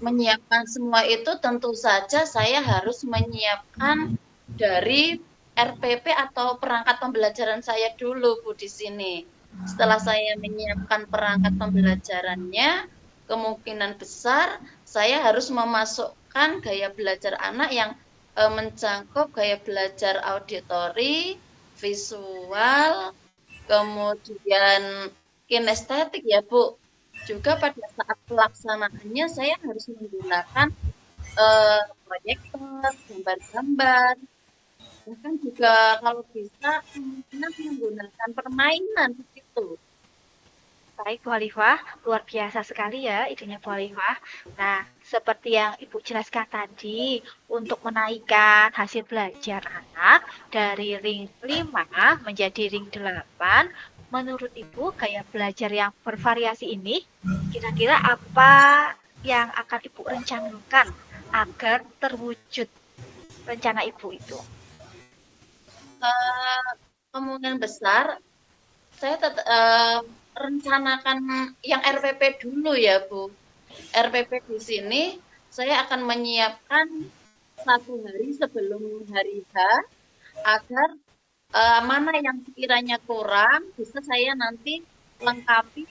menyiapkan semua itu tentu saja saya harus menyiapkan dari RPP atau perangkat pembelajaran saya dulu, Bu, di sini. Setelah saya menyiapkan perangkat pembelajarannya, kemungkinan besar saya harus memasukkan gaya belajar anak yang mencakup gaya belajar auditori, visual, kemudian kinestetik ya, Bu. Juga pada saat pelaksanaannya saya harus menggunakan proyektor, gambar-gambar, bahkan juga kalau bisa kemungkinan menggunakan permainan begitu. Baik, Bu Khalifah, luar biasa sekali ya idenya Bu Khalifah. Nah, seperti yang Ibu jelaskan tadi, untuk menaikkan hasil belajar anak dari ring 5 menjadi ring 8, menurut Ibu gaya belajar yang bervariasi ini, kira-kira apa yang akan Ibu rencanakan agar terwujud rencana Ibu itu? Kemungkinan besar saya rencanakan yang RPP dulu ya, Bu. RPP di sini saya akan menyiapkan 1 hari sebelum hari H agar mana yang sekiranya kurang bisa saya nanti lengkapi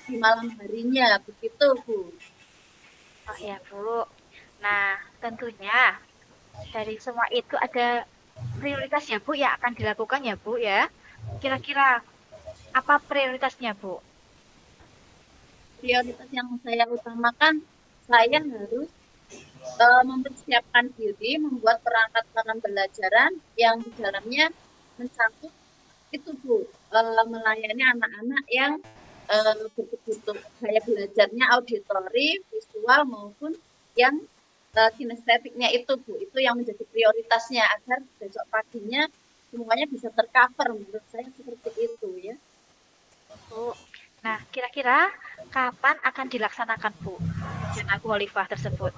di malam harinya, begitu, Bu. Oh ya, Bu. Nah, tentunya dari semua itu ada prioritas ya, Bu, yang akan dilakukan ya, Bu, ya. Kira-kira apa prioritasnya, Bu? Prioritas yang saya utamakan, saya harus mempersiapkan diri, membuat perangkat pembelajaran yang di dalamnya mencakup itu, Bu, melayani anak-anak yang bentuk-bentuk gaya belajarnya auditori, visual maupun yang kinestetiknya itu Bu, itu yang menjadi prioritasnya agar besok paginya semuanya bisa tercover, menurut saya seperti itu ya. Bu. Nah, kira-kira kapan akan dilaksanakan Bu rencana Khalifah tersebut?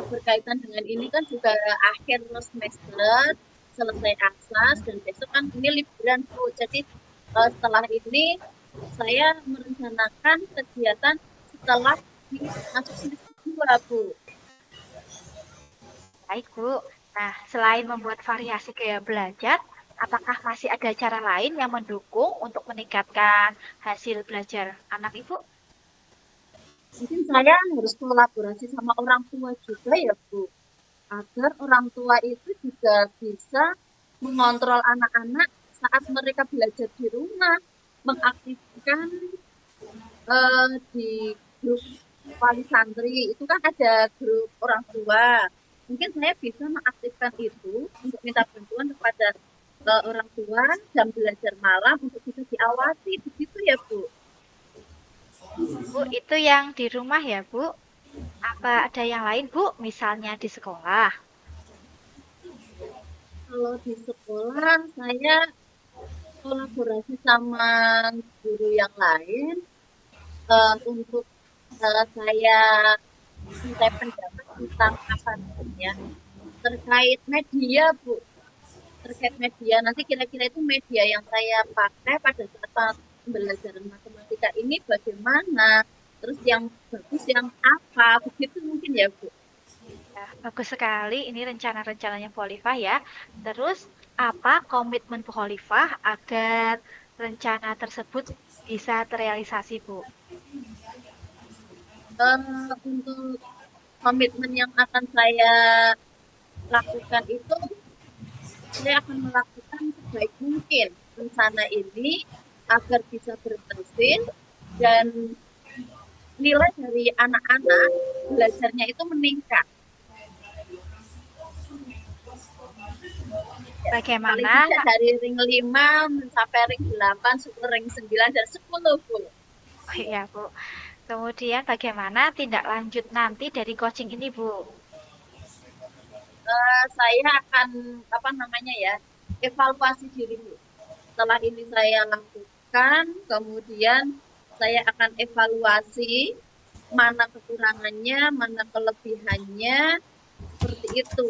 Berkaitan dengan ini kan juga akhir semester, selesai asas dan besok kan ini liburan Bu. Jadi setelah ini saya merencanakan kegiatan setelah masuk semester 2 Bu. Baik, Bu. Nah, selain membuat variasi gaya belajar, apakah masih ada cara lain yang mendukung untuk meningkatkan hasil belajar anak Ibu? Mungkin saya harus kolaborasi sama orang tua juga ya Bu, agar orang tua itu juga bisa mengontrol anak-anak saat mereka belajar di rumah, mengaktifkan di grup wali santri itu kan ada grup orang tua. Mungkin saya bisa mengaktifkan itu untuk minta bantuan kepada orang tua jam belajar malam untuk bisa diawasi, begitu ya Bu. Bu, itu yang di rumah ya, Bu? Apa ada yang lain, Bu? Misalnya di sekolah? Kalau di sekolah saya kolaborasi sama guru yang lain untuk saya minta pendapat tentang apa namanya terkait media Bu, terkait media nanti kira-kira itu media yang saya pakai pada saat pembelajaran matematika ini bagaimana, terus yang bagus yang apa, begitu mungkin ya Bu. Ya, bagus sekali. Ini rencana-rencananya Bu Khalifah ya. Terus, apa komitmen Bu Khalifah agar rencana tersebut bisa terrealisasi, Bu? Untuk komitmen yang akan saya lakukan itu, saya akan melakukan sebaik mungkin rencana ini agar bisa berhasil dan nilai dari anak-anak belajarnya itu meningkat. Paling Bagaimana? tidak dari ring 5 sampai ring 8, ring 9, dan 10 Bu. Oh iya, Bu. Kemudian bagaimana tindak lanjut nanti dari coaching ini, Bu? Saya akan apa namanya ya evaluasi diri Bu. Setelah ini saya lakukan, kemudian saya akan evaluasi mana kekurangannya, mana kelebihannya, seperti itu.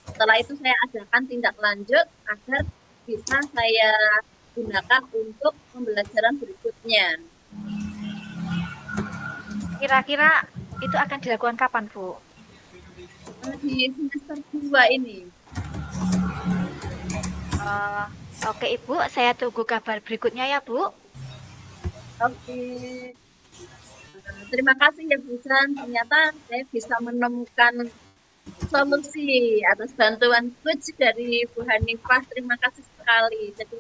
Setelah itu saya adakan tindak lanjut agar bisa saya gunakan untuk pembelajaran berikutnya. Kira-kira itu akan dilakukan kapan, Bu? Di semester 2 ini. Oke, Ibu. Saya tunggu kabar berikutnya ya, Bu. Oke. Terima kasih ya Bu San. Ternyata saya bisa menemukan solusi atas bantuan coach dari Bu Hanifah. Terima kasih sekali. Jadi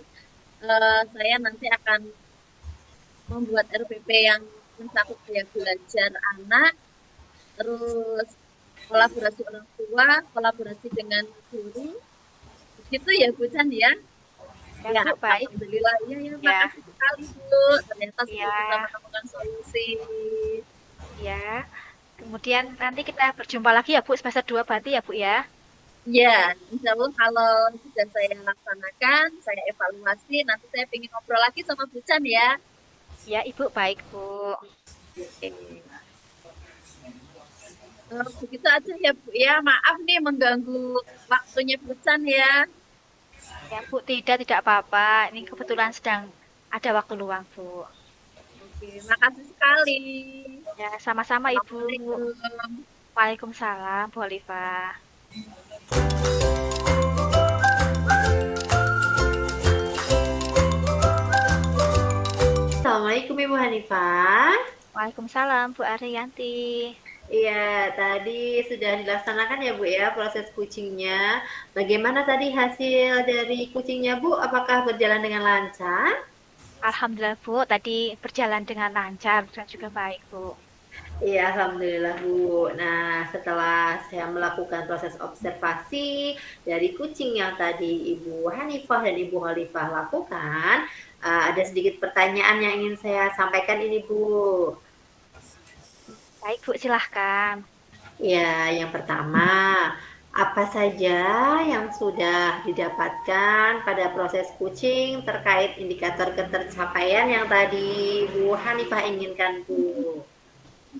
saya nanti akan membuat RPP yang mencakup gaya belajar anak, terus kolaborasi orang tua, kolaborasi dengan guru. Begitu ya Bu San ya. Ya, Bu, baik. Alhamdulillah. Ya, Ya. makasih sekali Bu. Ternyata sudah Ya. bisa menemukan solusi. Ya. Kemudian nanti kita berjumpa lagi ya, Bu, semester 2 berarti ya, Bu ya? Ya, insya Allah kalau sudah saya laksanakan, saya evaluasi, nanti saya ingin ngobrol lagi sama Bu Chan ya. Ya, Ibu, baik, Bu. Begitu aja ya Bu ya, maaf nih mengganggu waktunya Bu Chan ya. Ya, Bu, tidak apa-apa. Ini kebetulan sedang ada waktu luang, Bu. Oke, makasih sekali. Ya, sama-sama, Ibu. Assalamualaikum. Waalaikumsalam, Bu Khalifah. Assalamualaikum Ibu Hanifah. Waalaikumsalam, Bu Ariyanti. Iya, tadi sudah dilaksanakan ya Bu ya proses kucingnya. Bagaimana tadi hasil dari kucingnya Bu? Apakah berjalan dengan lancar? Alhamdulillah, Bu. Tadi berjalan dengan lancar dan juga baik, Bu. Iya, alhamdulillah Bu. Nah, setelah saya melakukan proses observasi dari kucing yang tadi Ibu Hanifah dan Ibu Khalifah lakukan, ada sedikit pertanyaan yang ingin saya sampaikan ini Bu. Baik, Bu, silahkan. Ya, yang pertama, apa saja yang sudah didapatkan pada proses kucing terkait indikator ketercapaian yang tadi Bu Hanifah inginkan Bu?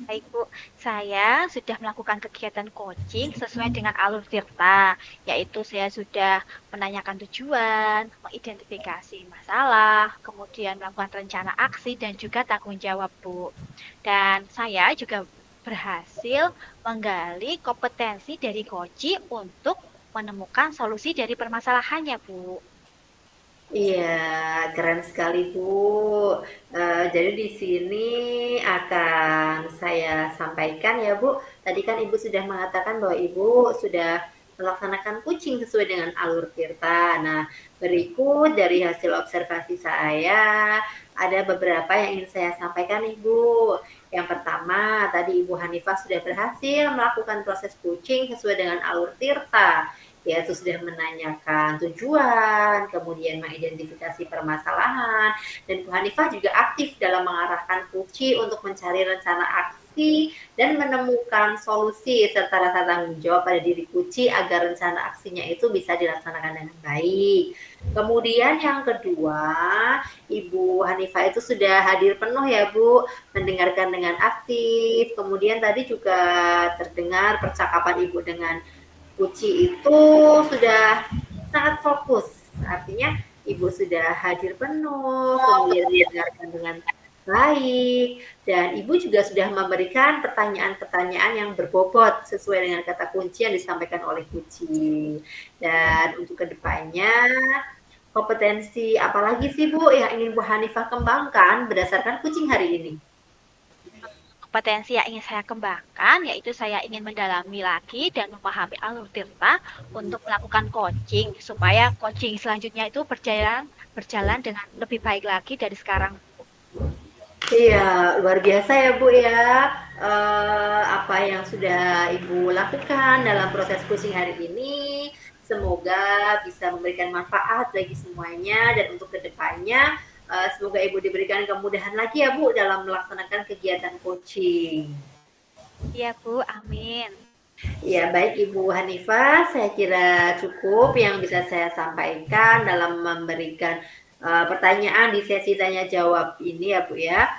Baik, Bu. Saya sudah melakukan kegiatan coaching sesuai dengan alur Tirta, yaitu saya sudah menanyakan tujuan, mengidentifikasi masalah, kemudian melakukan rencana aksi, dan juga tanggung jawab, Bu. Dan saya juga berhasil menggali kompetensi dari coach untuk menemukan solusi dari permasalahannya, Bu. Iya, keren sekali Bu. Jadi di sini akan saya sampaikan ya Bu. Tadi kan Ibu sudah mengatakan bahwa Ibu sudah melaksanakan kucing sesuai dengan alur Tirta. Nah, berikut dari hasil observasi saya, ada beberapa yang ingin saya sampaikan nih Bu. Yang pertama, tadi Ibu Hanifah sudah berhasil melakukan proses kucing sesuai dengan alur Tirta, yaitu sudah menanyakan tujuan, kemudian mengidentifikasi permasalahan, dan Bu Hanifah juga aktif dalam mengarahkan Kuci untuk mencari rencana aksi dan menemukan solusi serta rasa tanggung jawab pada diri Kuci agar rencana aksinya itu bisa dilaksanakan dengan baik. Kemudian yang kedua, Ibu Hanifah itu sudah hadir penuh ya Bu, mendengarkan dengan aktif. Kemudian tadi juga terdengar percakapan Ibu dengan Kuci itu sudah sangat fokus, artinya Ibu sudah hadir penuh, kemudian mendengarkan dengan baik, dan Ibu juga sudah memberikan pertanyaan-pertanyaan yang berbobot sesuai dengan kata kunci yang disampaikan oleh Kuci. Dan untuk kedepannya, kompetensi apalagi sih Bu yang ingin Bu Hanifah kembangkan berdasarkan kucing hari ini? Kompetensi yang ingin saya kembangkan yaitu saya ingin mendalami lagi dan memahami alur Tirta untuk melakukan coaching supaya coaching selanjutnya itu berjalan dengan lebih baik lagi dari sekarang. Iya, luar biasa ya Bu ya, apa yang sudah Ibu lakukan dalam proses coaching hari ini, semoga bisa memberikan manfaat bagi semuanya dan untuk kedepannya, semoga Ibu diberikan kemudahan lagi ya Bu dalam melaksanakan kegiatan coaching. Iya Bu, amin. Ya, baik Ibu Hanifah, saya kira cukup yang bisa saya sampaikan dalam memberikan pertanyaan di sesi tanya jawab ini ya Bu ya.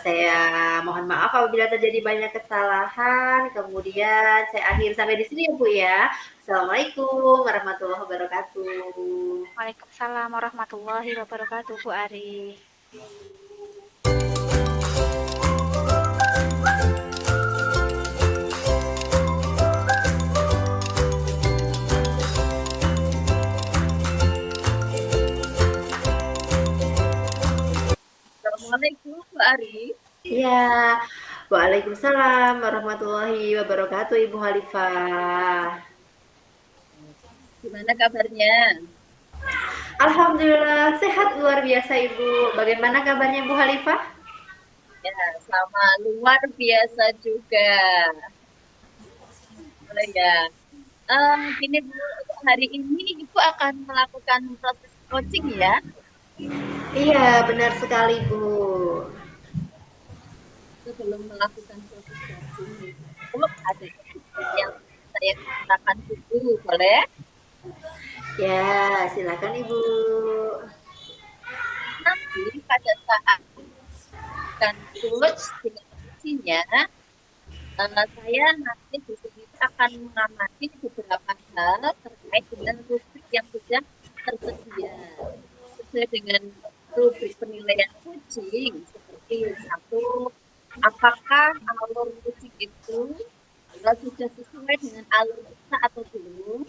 Saya mohon maaf apabila terjadi banyak kesalahan. Kemudian saya akhiri sampai di sini ya Bu ya. Assalamualaikum warahmatullahi wabarakatuh. Waalaikumsalam warahmatullahi wabarakatuh Bu Ari. Assalamualaikum Bu Ari. Ya, waalaikumsalam warahmatullahi wabarakatuh Ibu Khalifah. Gimana kabarnya? Alhamdulillah sehat luar biasa Ibu. Bagaimana kabarnya Bu Khalifah? Ya, sama luar biasa juga. Oh ya, gini Bu, hari ini Ibu akan melakukan proses coaching ya? Iya, benar sekali Bu. Sebelum melakukan proses coaching itu ada yang saya katakan dulu, boleh? Ya, silakan Ibu. Nanti pada saat kan coach dengan coachingnya, saya nanti di sini akan mengamati beberapa hal terkait dengan rubrik yang sudah tersedia sesuai dengan rubrik penilaian coaching seperti satu, apakah alur coaching itu sudah sesuai dengan alur kita atau belum,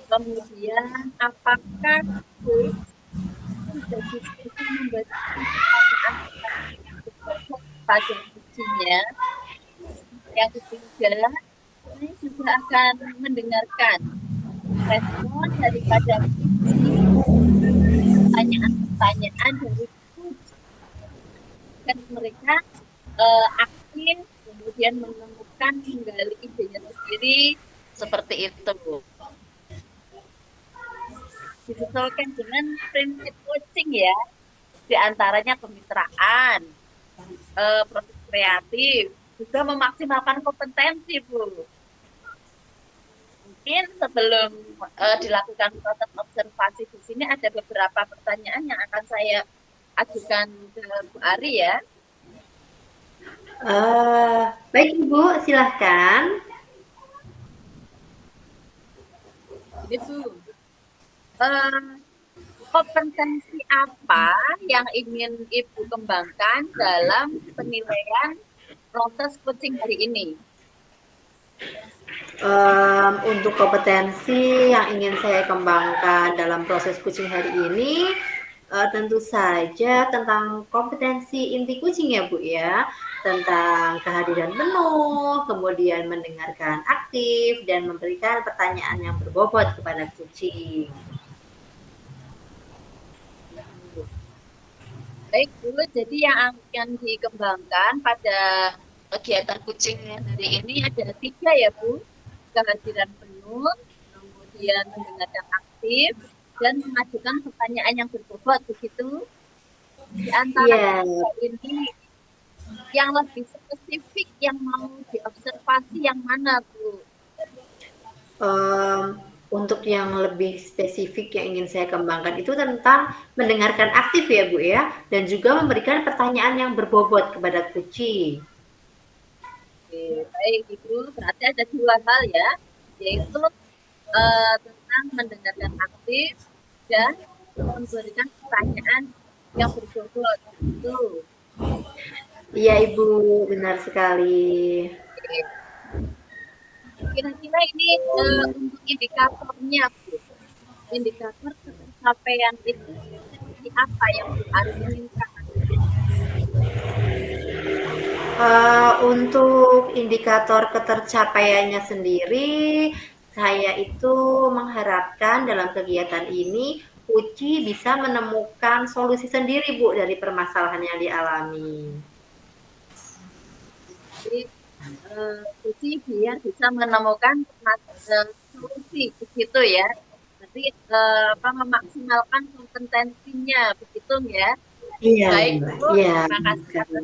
kemudian apakah coach sudah bisa memberikan pertanyaan pada coachingnya. Yang ketiga, saya juga akan mendengarkan respon daripada pertanyaan-pertanyaan dari coach. Kan mereka aktif berpikir, kemudian menemukan menggali idenya sendiri, seperti itu. Disesuaikan dengan prinsip coaching ya, diantaranya kemitraan, proses kreatif, juga memaksimalkan kompetensi, Bu. Mungkin sebelum dilakukan proses observasi di sini ada beberapa pertanyaan yang akan saya ajukan ke Bu Ari ya. Baik Ibu, silahkan. Ini Bu, kompetensi apa yang ingin Ibu kembangkan dalam penilaian proses coaching hari ini? Untuk kompetensi yang ingin saya kembangkan dalam proses coaching hari ini, tentu saja tentang kompetensi inti coaching ya Bu ya, tentang kehadiran penuh, kemudian mendengarkan aktif, dan memberikan pertanyaan yang berbobot kepada coaching. Baik Bu, jadi yang akan dikembangkan pada kegiatan coaching hari ini ada 3 ya Bu, kehadiran penuh, kemudian mendengarkan aktif, dan mengajukan pertanyaan yang berbobot, begitu. Di antara ini yang lebih spesifik yang mau diobservasi yang mana Bu? Untuk yang lebih spesifik yang ingin saya kembangkan itu tentang mendengarkan aktif ya Bu ya, dan juga memberikan pertanyaan yang berbobot kepada coaching. Oke, baik Ibu, berarti ada 2 hal ya, yaitu tentang mendengarkan aktif dan memberikan pertanyaan yang berbobot. Itu. Iya Ibu, benar sekali. Kira-kira ini untuk indikatornya, Bu. Indikator pencapaian itu seperti apa yang Bu Ari inginkan? Untuk indikator ketercapaiannya sendiri, saya itu mengharapkan dalam kegiatan ini Uci bisa menemukan solusi sendiri Bu dari permasalahan yang dialami. Jadi Uci biar bisa menemukan solusi begitu ya. Jadi memaksimalkan kompetensinya begitu ya. Iya, baik Bu, iya, terima kasih atas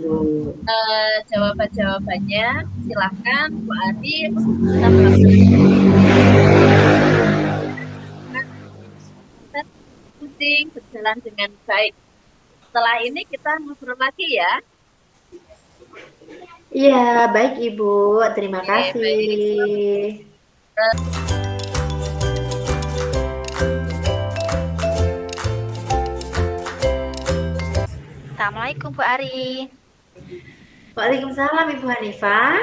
jawaban-jawabannya. Silahkan Bu Ari kita melakukan coaching berjalan dengan baik. Setelah ini kita ngobrol lagi ya. Iya, baik Ibu. Terima kasih. Assalamualaikum Bu Ari. Waalaikumsalam Ibu Hanifah.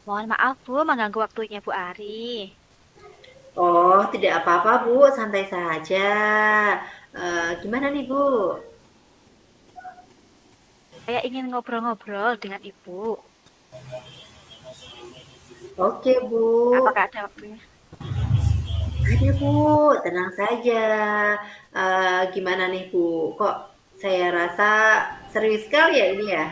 Mohon maaf Bu, mengganggu waktunya Bu Ari. Oh, tidak apa-apa Bu, santai saja. Gimana nih Bu? Saya ingin ngobrol-ngobrol dengan Ibu. Oke Bu. Apakah ada waktunya? Ada Bu, tenang saja. Gimana nih Bu? Kok saya rasa serius sekali ya ini ya?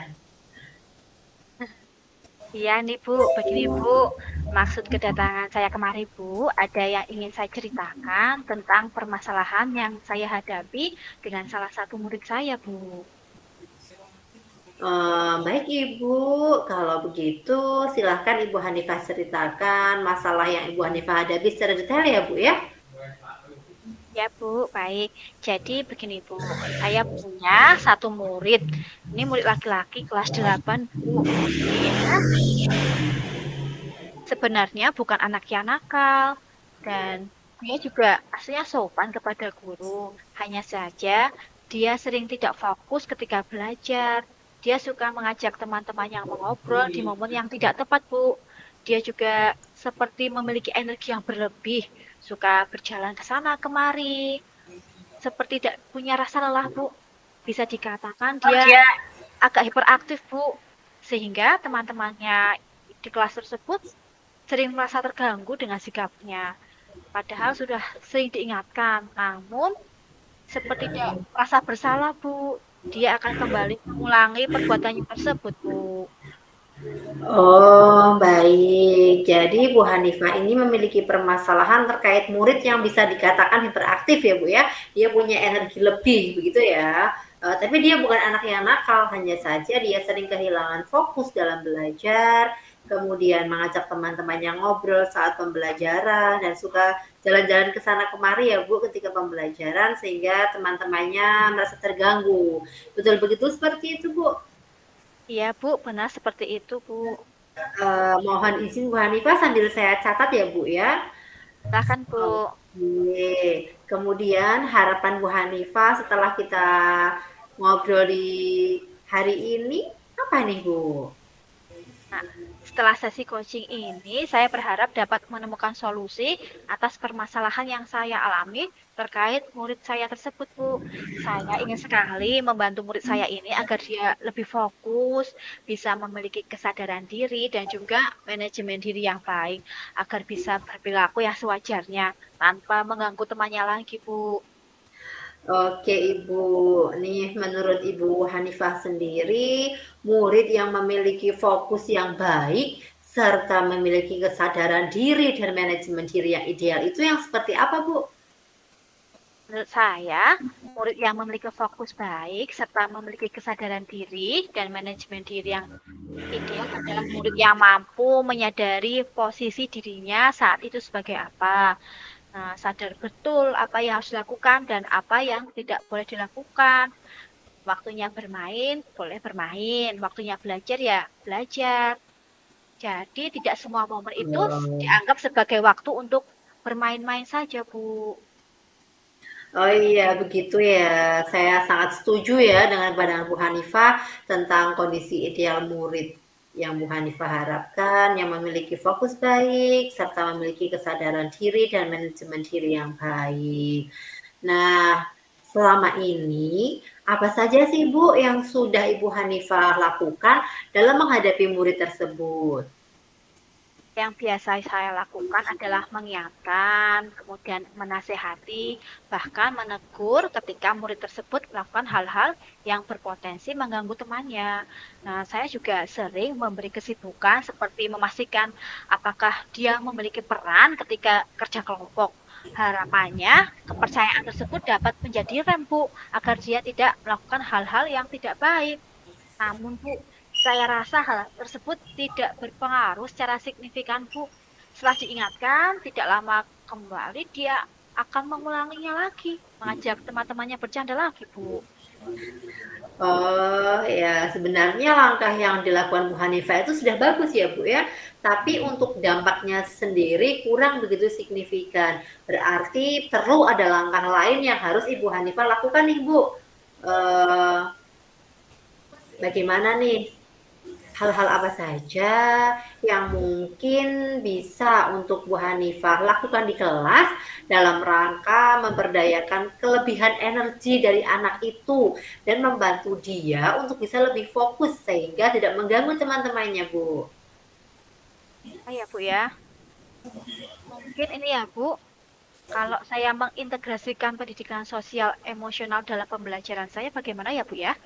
Iya nih Bu, begini Bu. Maksud kedatangan saya kemari Bu, ada yang ingin saya ceritakan tentang permasalahan yang saya hadapi dengan salah satu murid saya Bu. Baik Ibu, kalau begitu silahkan Ibu Hanifah ceritakan masalah yang Ibu Hanifah hadapi secara detail ya Bu ya. Ya Bu, baik. Jadi begini Bu, saya punya satu murid. Ini murid laki-laki kelas 8 Bu. Dia sebenarnya bukan anak yang nakal. Dan dia juga aslinya sopan kepada guru. Hanya saja dia sering tidak fokus ketika belajar. Dia suka mengajak teman-teman yang mengobrol di momen yang tidak tepat, Bu. Dia juga seperti memiliki energi yang berlebih, suka berjalan ke sana kemari, seperti tidak punya rasa lelah, Bu. Bisa dikatakan dia agak hiperaktif, Bu. Sehingga teman-temannya di kelas tersebut sering merasa terganggu dengan sikapnya. Padahal sudah sering diingatkan, namun seperti tidak merasa bersalah, Bu. Dia akan kembali mengulangi perbuatannya tersebut, Bu. Oh, baik. Jadi Bu Hanifah ini memiliki permasalahan terkait murid yang bisa dikatakan hiperaktif ya, Bu, ya. Dia punya energi lebih begitu ya. Tapi dia bukan anak yang nakal, hanya saja dia sering kehilangan fokus dalam belajar, kemudian mengajak teman-temannya ngobrol saat pembelajaran dan suka jalan-jalan ke sana kemari ya, Bu, ketika pembelajaran sehingga teman-temannya merasa terganggu. Betul begitu seperti itu, Bu? Iya, Bu, benar seperti itu, Bu. Mohon izin Bu Hanifah sambil saya catat ya Bu ya. Silahkan, Bu. Oke. Kemudian harapan Bu Hanifah setelah kita ngobrol di hari ini apa nih Bu? Nah, setelah sesi coaching ini, saya berharap dapat menemukan solusi atas permasalahan yang saya alami terkait murid saya tersebut, Bu. Saya ingin sekali membantu murid saya ini agar dia lebih fokus, bisa memiliki kesadaran diri, dan juga manajemen diri yang baik, agar bisa berperilaku yang sewajarnya, tanpa mengganggu temannya lagi, Bu. Oke Ibu, nih menurut Ibu Hanifah sendiri, murid yang memiliki fokus yang baik serta memiliki kesadaran diri dan manajemen diri yang ideal itu yang seperti apa Bu? Menurut saya, murid yang memiliki fokus baik serta memiliki kesadaran diri dan manajemen diri yang ideal adalah murid yang mampu menyadari posisi dirinya saat itu sebagai apa. Nah, sadar betul apa yang harus dilakukan dan apa yang tidak boleh dilakukan. Waktunya bermain, boleh bermain. Waktunya belajar, ya belajar. Jadi, tidak semua momen itu dianggap sebagai waktu untuk bermain-main saja, Bu. Oh iya, begitu ya. Saya sangat setuju ya dengan pandangan Bu Hanifah tentang kondisi ideal murid yang Bu Hanifah harapkan, yang memiliki fokus baik, serta memiliki kesadaran diri dan manajemen diri yang baik. Nah, selama ini, apa saja sih Bu yang sudah Ibu Hanifah lakukan dalam menghadapi murid tersebut? Yang biasa saya lakukan adalah mengingatkan, kemudian menasehati, bahkan menegur ketika murid tersebut melakukan hal-hal yang berpotensi mengganggu temannya. Nah, saya juga sering memberi kesibukan seperti memastikan apakah dia memiliki peran ketika kerja kelompok. Harapannya, kepercayaan tersebut dapat menjadi rem, Bu, agar dia tidak melakukan hal-hal yang tidak baik. Namun, Bu, saya rasa hal tersebut tidak berpengaruh secara signifikan, Bu. Setelah diingatkan, tidak lama kembali dia akan mengulanginya lagi, mengajak teman-temannya bercanda lagi, Bu. Oh ya, sebenarnya langkah yang dilakukan Bu Hanifah itu sudah bagus ya Bu ya, tapi untuk dampaknya sendiri kurang begitu signifikan. Berarti perlu ada langkah lain yang harus Ibu Hanifah lakukan nih Bu. Eh, Bagaimana nih? Hal-hal apa saja yang mungkin bisa untuk Bu Hanifah lakukan di kelas dalam rangka memberdayakan kelebihan energi dari anak itu dan membantu dia untuk bisa lebih fokus sehingga tidak mengganggu teman-temannya, Bu. Ya, Bu ya. Mungkin ini ya, Bu, kalau saya mengintegrasikan pendidikan sosial emosional dalam pembelajaran saya, bagaimana ya, Bu ya?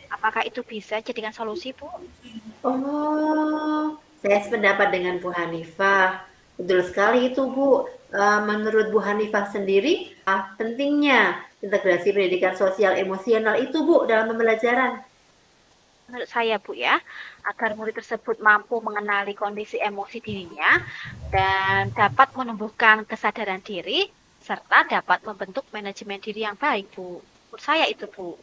Apakah itu bisa jadikan solusi, Bu? Oh, saya sependapat dengan Bu Hanifah. Betul sekali itu, Bu. Menurut Bu Hanifah sendiri, pentingnya integrasi pendidikan sosial emosional itu, Bu, dalam pembelajaran. Menurut saya, Bu ya, agar murid tersebut mampu mengenali kondisi emosi dirinya dan dapat menumbuhkan kesadaran diri serta dapat membentuk manajemen diri yang baik, Bu. Menurut saya itu, Bu.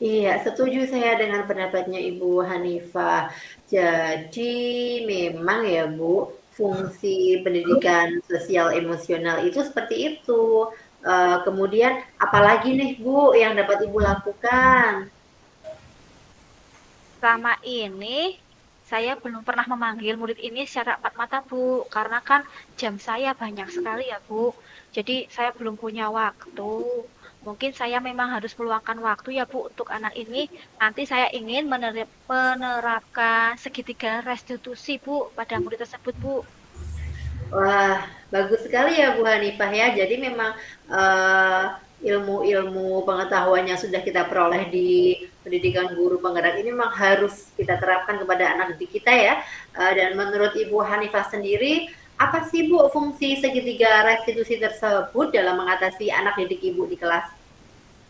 Iya, setuju saya dengan pendapatnya Ibu Hanifah. Jadi memang ya Bu, fungsi pendidikan sosial emosional itu seperti itu. Kemudian apalagi nih Bu yang dapat Ibu lakukan? Selama ini saya belum pernah memanggil murid ini secara empat mata, Bu, karena kan jam saya banyak sekali ya, Bu. Jadi saya belum punya waktu. Mungkin saya memang harus meluangkan waktu ya, Bu, untuk anak ini. Nanti saya ingin menerapkan segitiga restitusi, Bu, pada murid tersebut, Bu. Wah, bagus sekali ya Bu Hanifah ya. Jadi memang ilmu-ilmu pengetahuan yang sudah kita peroleh di pendidikan guru penggerak ini memang harus kita terapkan kepada anak didik kita ya. Dan menurut Ibu Hanifah sendiri, apa sih Bu fungsi segitiga restitusi tersebut dalam mengatasi anak didik Ibu di kelas?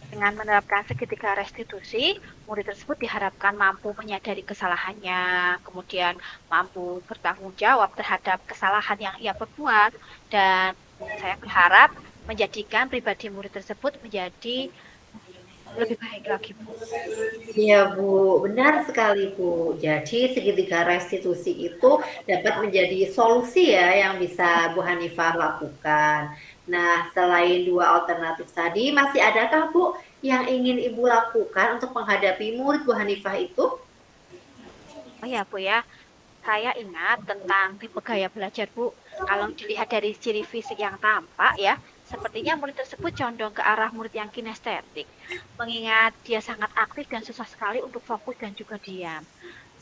Dengan menerapkan segitiga restitusi, murid tersebut diharapkan mampu menyadari kesalahannya, kemudian mampu bertanggung jawab terhadap kesalahan yang ia perbuat, dan saya berharap menjadikan pribadi murid tersebut menjadi lebih baik lagi, Bu. Iya Bu, benar sekali Bu. Jadi segitiga restitusi itu dapat menjadi solusi ya yang bisa Bu Hanifah lakukan. Nah, selain dua alternatif tadi, masih adakah Bu yang ingin Ibu lakukan untuk menghadapi murid Bu Hanifah itu? Oh ya, Bu ya. Saya ingat tentang tipe gaya belajar, Bu. Kalau dilihat dari ciri fisik yang tampak ya, sepertinya murid tersebut condong ke arah murid yang kinestetik. Mengingat dia sangat aktif dan susah sekali untuk fokus dan juga diam.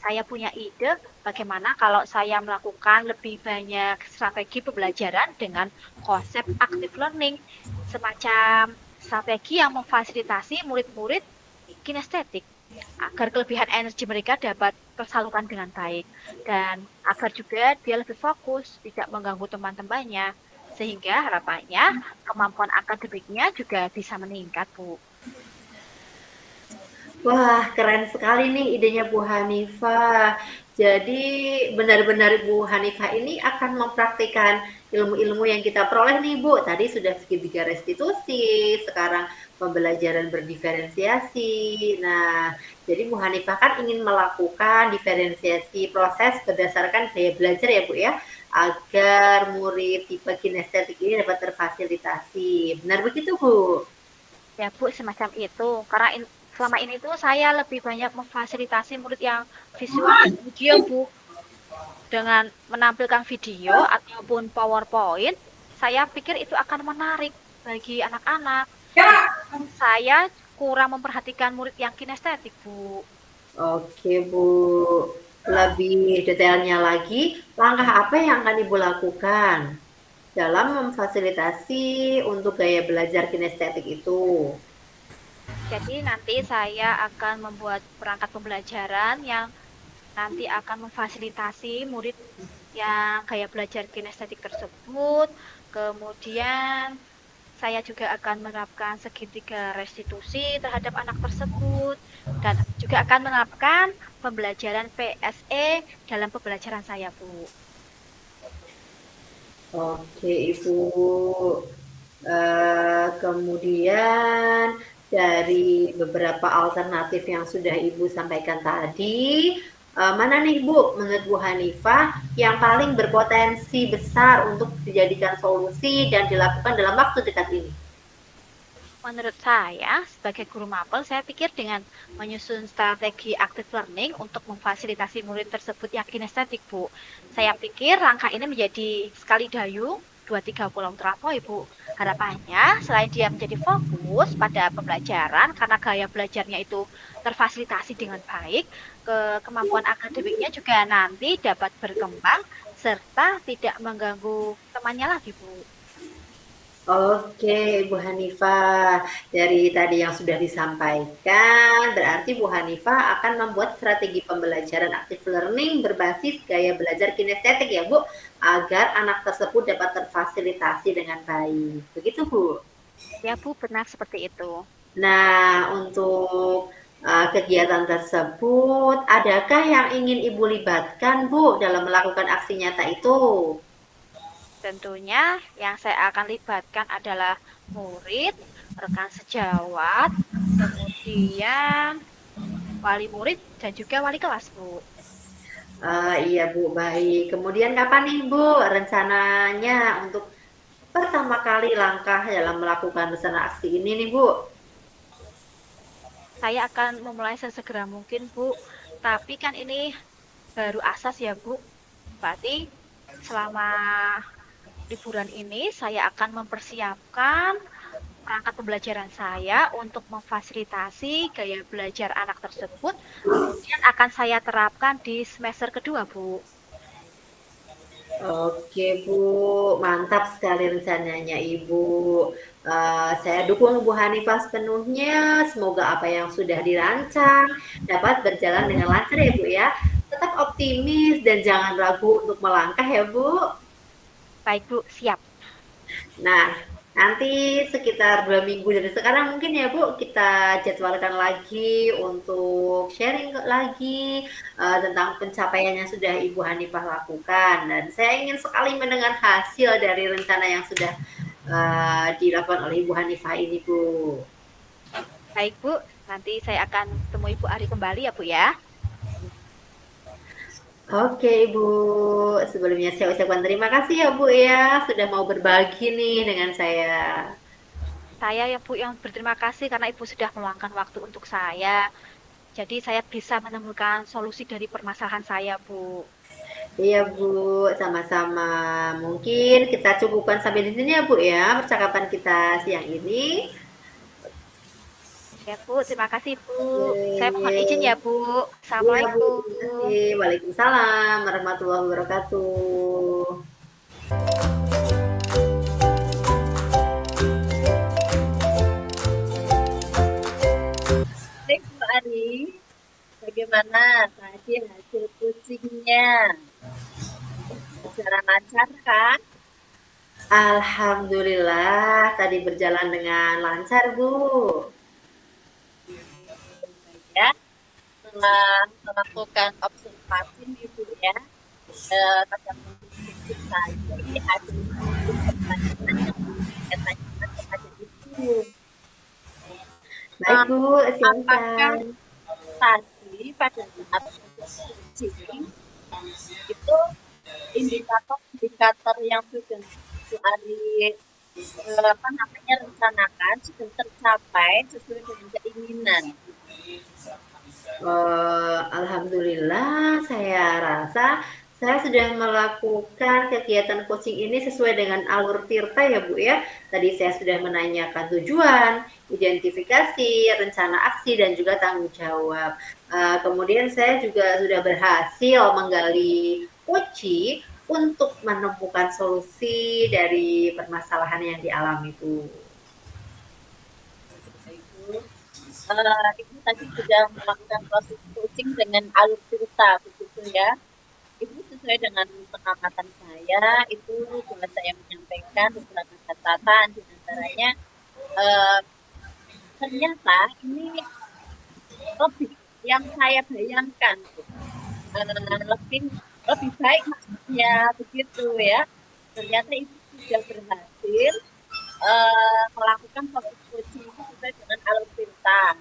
Saya punya ide bagaimana kalau saya melakukan lebih banyak strategi pembelajaran dengan konsep active learning, semacam strategi yang memfasilitasi murid-murid kinestetik agar kelebihan energi mereka dapat tersalurkan dengan baik dan agar juga dia lebih fokus, tidak mengganggu teman-temannya, sehingga harapannya kemampuan akademiknya juga bisa meningkat, Bu. Wah, keren sekali nih idenya Bu Hanifah. Jadi benar-benar Bu Hanifah ini akan mempraktikkan ilmu-ilmu yang kita peroleh nih Bu. Tadi sudah segitiga restitusi, sekarang pembelajaran berdiferensiasi. Nah, jadi Bu Hanifah kan ingin melakukan diferensiasi proses berdasarkan gaya belajar ya Bu ya, agar murid tipe kinestetik ini dapat terfasilitasi. Benar begitu Bu? Ya, Bu, semacam itu. Karena selama ini tuh saya lebih banyak memfasilitasi murid yang visual dan audio, Bu. Dengan menampilkan video ataupun PowerPoint, saya pikir itu akan menarik bagi anak-anak. Saya kurang memperhatikan murid yang kinestetik, Bu. Oke Bu, lebih detailnya lagi, langkah apa yang akan Ibu lakukan dalam memfasilitasi untuk gaya belajar kinestetik itu? Jadi nanti saya akan membuat perangkat pembelajaran yang nanti akan memfasilitasi murid yang gaya belajar kinestetik tersebut. Kemudian saya juga akan menerapkan segitiga restitusi terhadap anak tersebut dan juga akan menerapkan pembelajaran PSE dalam pembelajaran saya, Bu. Oke Ibu, kemudian dari beberapa alternatif yang sudah Ibu sampaikan tadi, mana nih Bu, menurut Bu Hanifah yang paling berpotensi besar untuk dijadikan solusi dan dilakukan dalam waktu dekat ini? Menurut saya, sebagai guru mapel, saya pikir dengan menyusun strategi active learning untuk memfasilitasi murid tersebut yang kinestetik, Bu. Saya pikir langkah ini menjadi sekali dayung, 2-3 pulau terlampaui, Bu. Harapannya, selain dia menjadi fokus pada pembelajaran, karena gaya belajarnya itu terfasilitasi dengan baik, kemampuan akademiknya juga nanti dapat berkembang, serta tidak mengganggu temannya lagi, Bu. Oke, Bu Hanifah. Dari tadi yang sudah disampaikan, berarti Bu Hanifah akan membuat strategi pembelajaran active learning berbasis gaya belajar kinestetik ya, Bu, agar anak tersebut dapat terfasilitasi dengan baik. Begitu, Bu? Ya, Bu, benar seperti itu. Nah, untuk kegiatan tersebut, adakah yang ingin Ibu libatkan, Bu, dalam melakukan aksi nyata itu? Tentunya yang saya akan libatkan adalah murid, rekan sejawat, kemudian wali murid, dan juga wali kelas, Bu. Iya Bu, baik. Kemudian kapan nih Bu rencananya untuk pertama kali langkah dalam melakukan rencana aksi ini nih Bu? Saya akan memulai sesegera mungkin, Bu. Tapi kan ini baru asas ya, Bu. Berarti selama liburan ini saya akan mempersiapkan perangkat pembelajaran saya untuk memfasilitasi gaya belajar anak tersebut. Kemudian akan saya terapkan di semester kedua, Bu. Oke Bu, mantap sekali rencananya Ibu. Saya dukung Bu Hanifah sepenuhnya. Semoga apa yang sudah dirancang dapat berjalan dengan lancar ya Bu ya. Tetap optimis dan jangan ragu untuk melangkah ya Bu. Baik, Bu, siap. Nah, nanti sekitar 2 minggu dari sekarang mungkin ya Bu, kita jadwalkan lagi untuk sharing lagi tentang pencapaian yang sudah Ibu Hanifah lakukan. Dan saya ingin sekali mendengar hasil dari rencana yang sudah dilakukan oleh Ibu Hanifah ini Bu. Baik, Bu. Nanti saya akan temui Bu Ari kembali ya, Bu ya. Oke Ibu, sebelumnya saya ucapkan terima kasih ya Bu ya, sudah mau berbagi nih dengan saya. Saya ya, Bu, yang berterima kasih karena Ibu sudah meluangkan waktu untuk saya. Jadi saya bisa menemukan solusi dari permasalahan saya, Bu. Iya Bu, sama-sama. Mungkin kita cukupkan sampai di sini ya Bu ya, percakapan kita siang ini. Ya, Bu, terima kasih, Bu. Saya mohon izin Oke. ya, Bu. Iya Bu, Assalamualaikum. terima kasih. Waalaikumsalam warahmatullahi wabarakatuh. Baik, Bu Ari, bagaimana tadi hasil coachingnya? Berjalan lancar kan? Alhamdulillah, tadi berjalan dengan lancar Bu. Ya, setelah melakukan observasi nih Bu ya, pada prinsip tadi ada sedikit pertanyaan yang saya tanyakan kepada Ibu. Baik Bu, Apakah silakan. tadi pada saat coaching itu indikator-indikator yang sudah Bu Ari rencanakan sudah tercapai sesuai dengan keinginan? Alhamdulillah, saya rasa saya sudah melakukan kegiatan coaching ini sesuai dengan alur Tirta ya Bu ya. Tadi saya sudah menanyakan tujuan, identifikasi, rencana aksi, dan juga tanggung jawab. Kemudian saya juga sudah berhasil menggali kunci untuk menemukan solusi dari permasalahan yang dialami Bu. Ibu tadi sudah melakukan proses coaching dengan alur cerita begitu ya. Ibu sesuai dengan pengamatan saya itu juga saya menyampaikan beberapa catatan di antaranya ternyata ini lebih yang saya bayangkan lebih baik maksudnya begitu ya. Ternyata itu sudah berhasil melakukan proses coaching itu sesuai dengan alur cerita,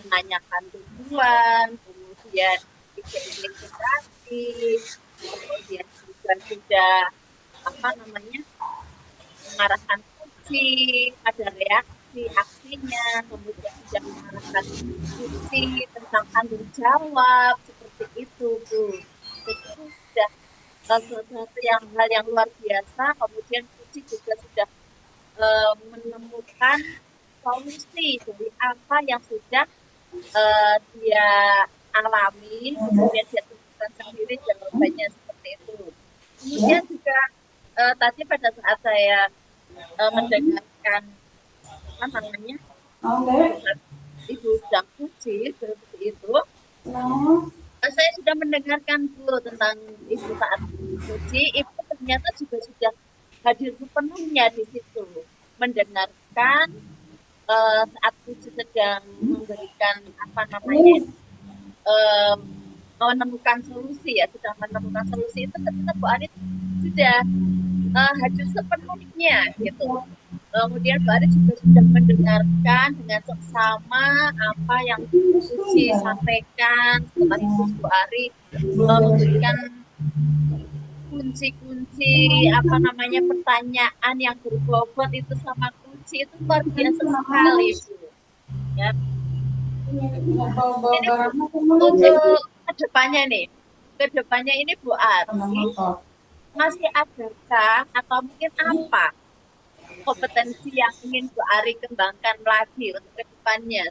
menanyakan tujuan, kemudian identifikasi, kemudian juga sudah mengarahkan kunci, ada reaksi aksinya, kemudian sudah mengarahkan kunci tentang tanggung jawab seperti itu Bu. Jadi itu sudah sesuatu hal yang luar biasa. Kemudian kunci juga sudah menemukan solusi dari apa yang sudah dia alami, kemudian dia tentukan sendiri jawabannya seperti itu. Kemudian juga tadi pada saat saya mendengarkan Ibu sedang puji seperti itu, saya sudah mendengarkan Bu tentang Ibu saat puji, Ibu ternyata juga sudah hadir sepenuhnya di situ, mendengarkan saat puji sedang memberikan menemukan solusi ya, sudah menemukan solusi itu ternyata Bu Ari sudah hadir sepenuhnya gitu. Kemudian Bu Ari juga sudah mendengarkan dengan seksama apa yang Suci sampaikan. Setelah itu Bu Ari memberikan kunci-kunci pertanyaan yang berbobot itu sama kunci itu luar biasa sekali Bu. Ya. Jadi untuk kedepannya ini Bu Ari masih adakah atau mungkin apa kompetensi yang ingin Bu Ari kembangkan lagi untuk kedepannya?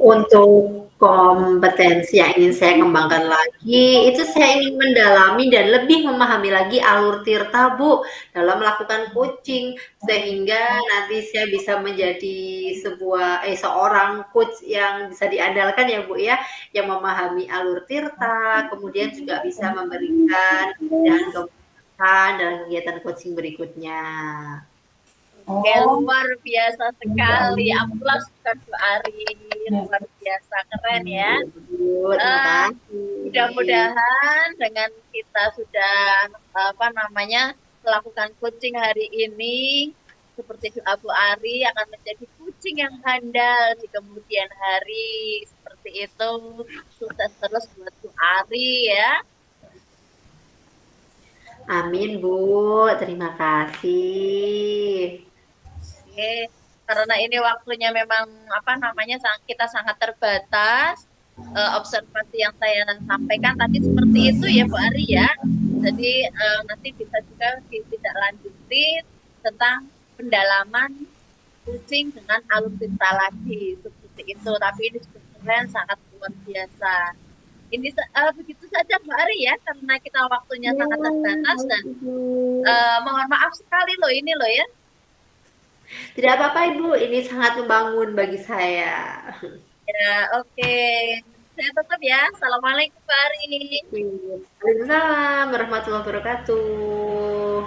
Untuk kompetensi yang ingin saya kembangkan lagi, itu saya ingin mendalami dan lebih memahami lagi alur Tirta, Bu, dalam melakukan coaching, sehingga nanti saya bisa menjadi seorang coach yang bisa diandalkan ya, Bu, ya, yang memahami alur Tirta, kemudian juga bisa memberikan dan kemudahan dalam kegiatan coaching berikutnya. Oke, luar biasa sekali. Aplaus buat Bu Ari. Luar biasa, keren ya. Bu, terima kasih. Mudah-mudahan dengan kita sudah melakukan coaching hari ini, seperti doa Bu Ari akan menjadi kucing yang handal di kemudian hari. Seperti itu, sukses terus buat Bu Ari ya. Amin, Bu. Terima kasih. Oke, karena ini waktunya memang kita sangat terbatas. Observasi yang saya sampaikan tadi seperti itu ya Bu Ari ya. Jadi nanti bisa juga ditindaklanjuti tentang pendalaman kucing dengan alutsista lagi seperti itu. Tapi ini sebenarnya sangat luar biasa. Ini begitu saja Bu Ari ya, karena kita waktunya sangat terbatas dan mohon maaf sekali loh ini loh ya. Tidak apa-apa Ibu, ini sangat membangun bagi saya. Ya, oke. Saya tutup ya. Assalamualaikum Pak Ari. Waalaikumsalam warahmatullahi wabarakatuh.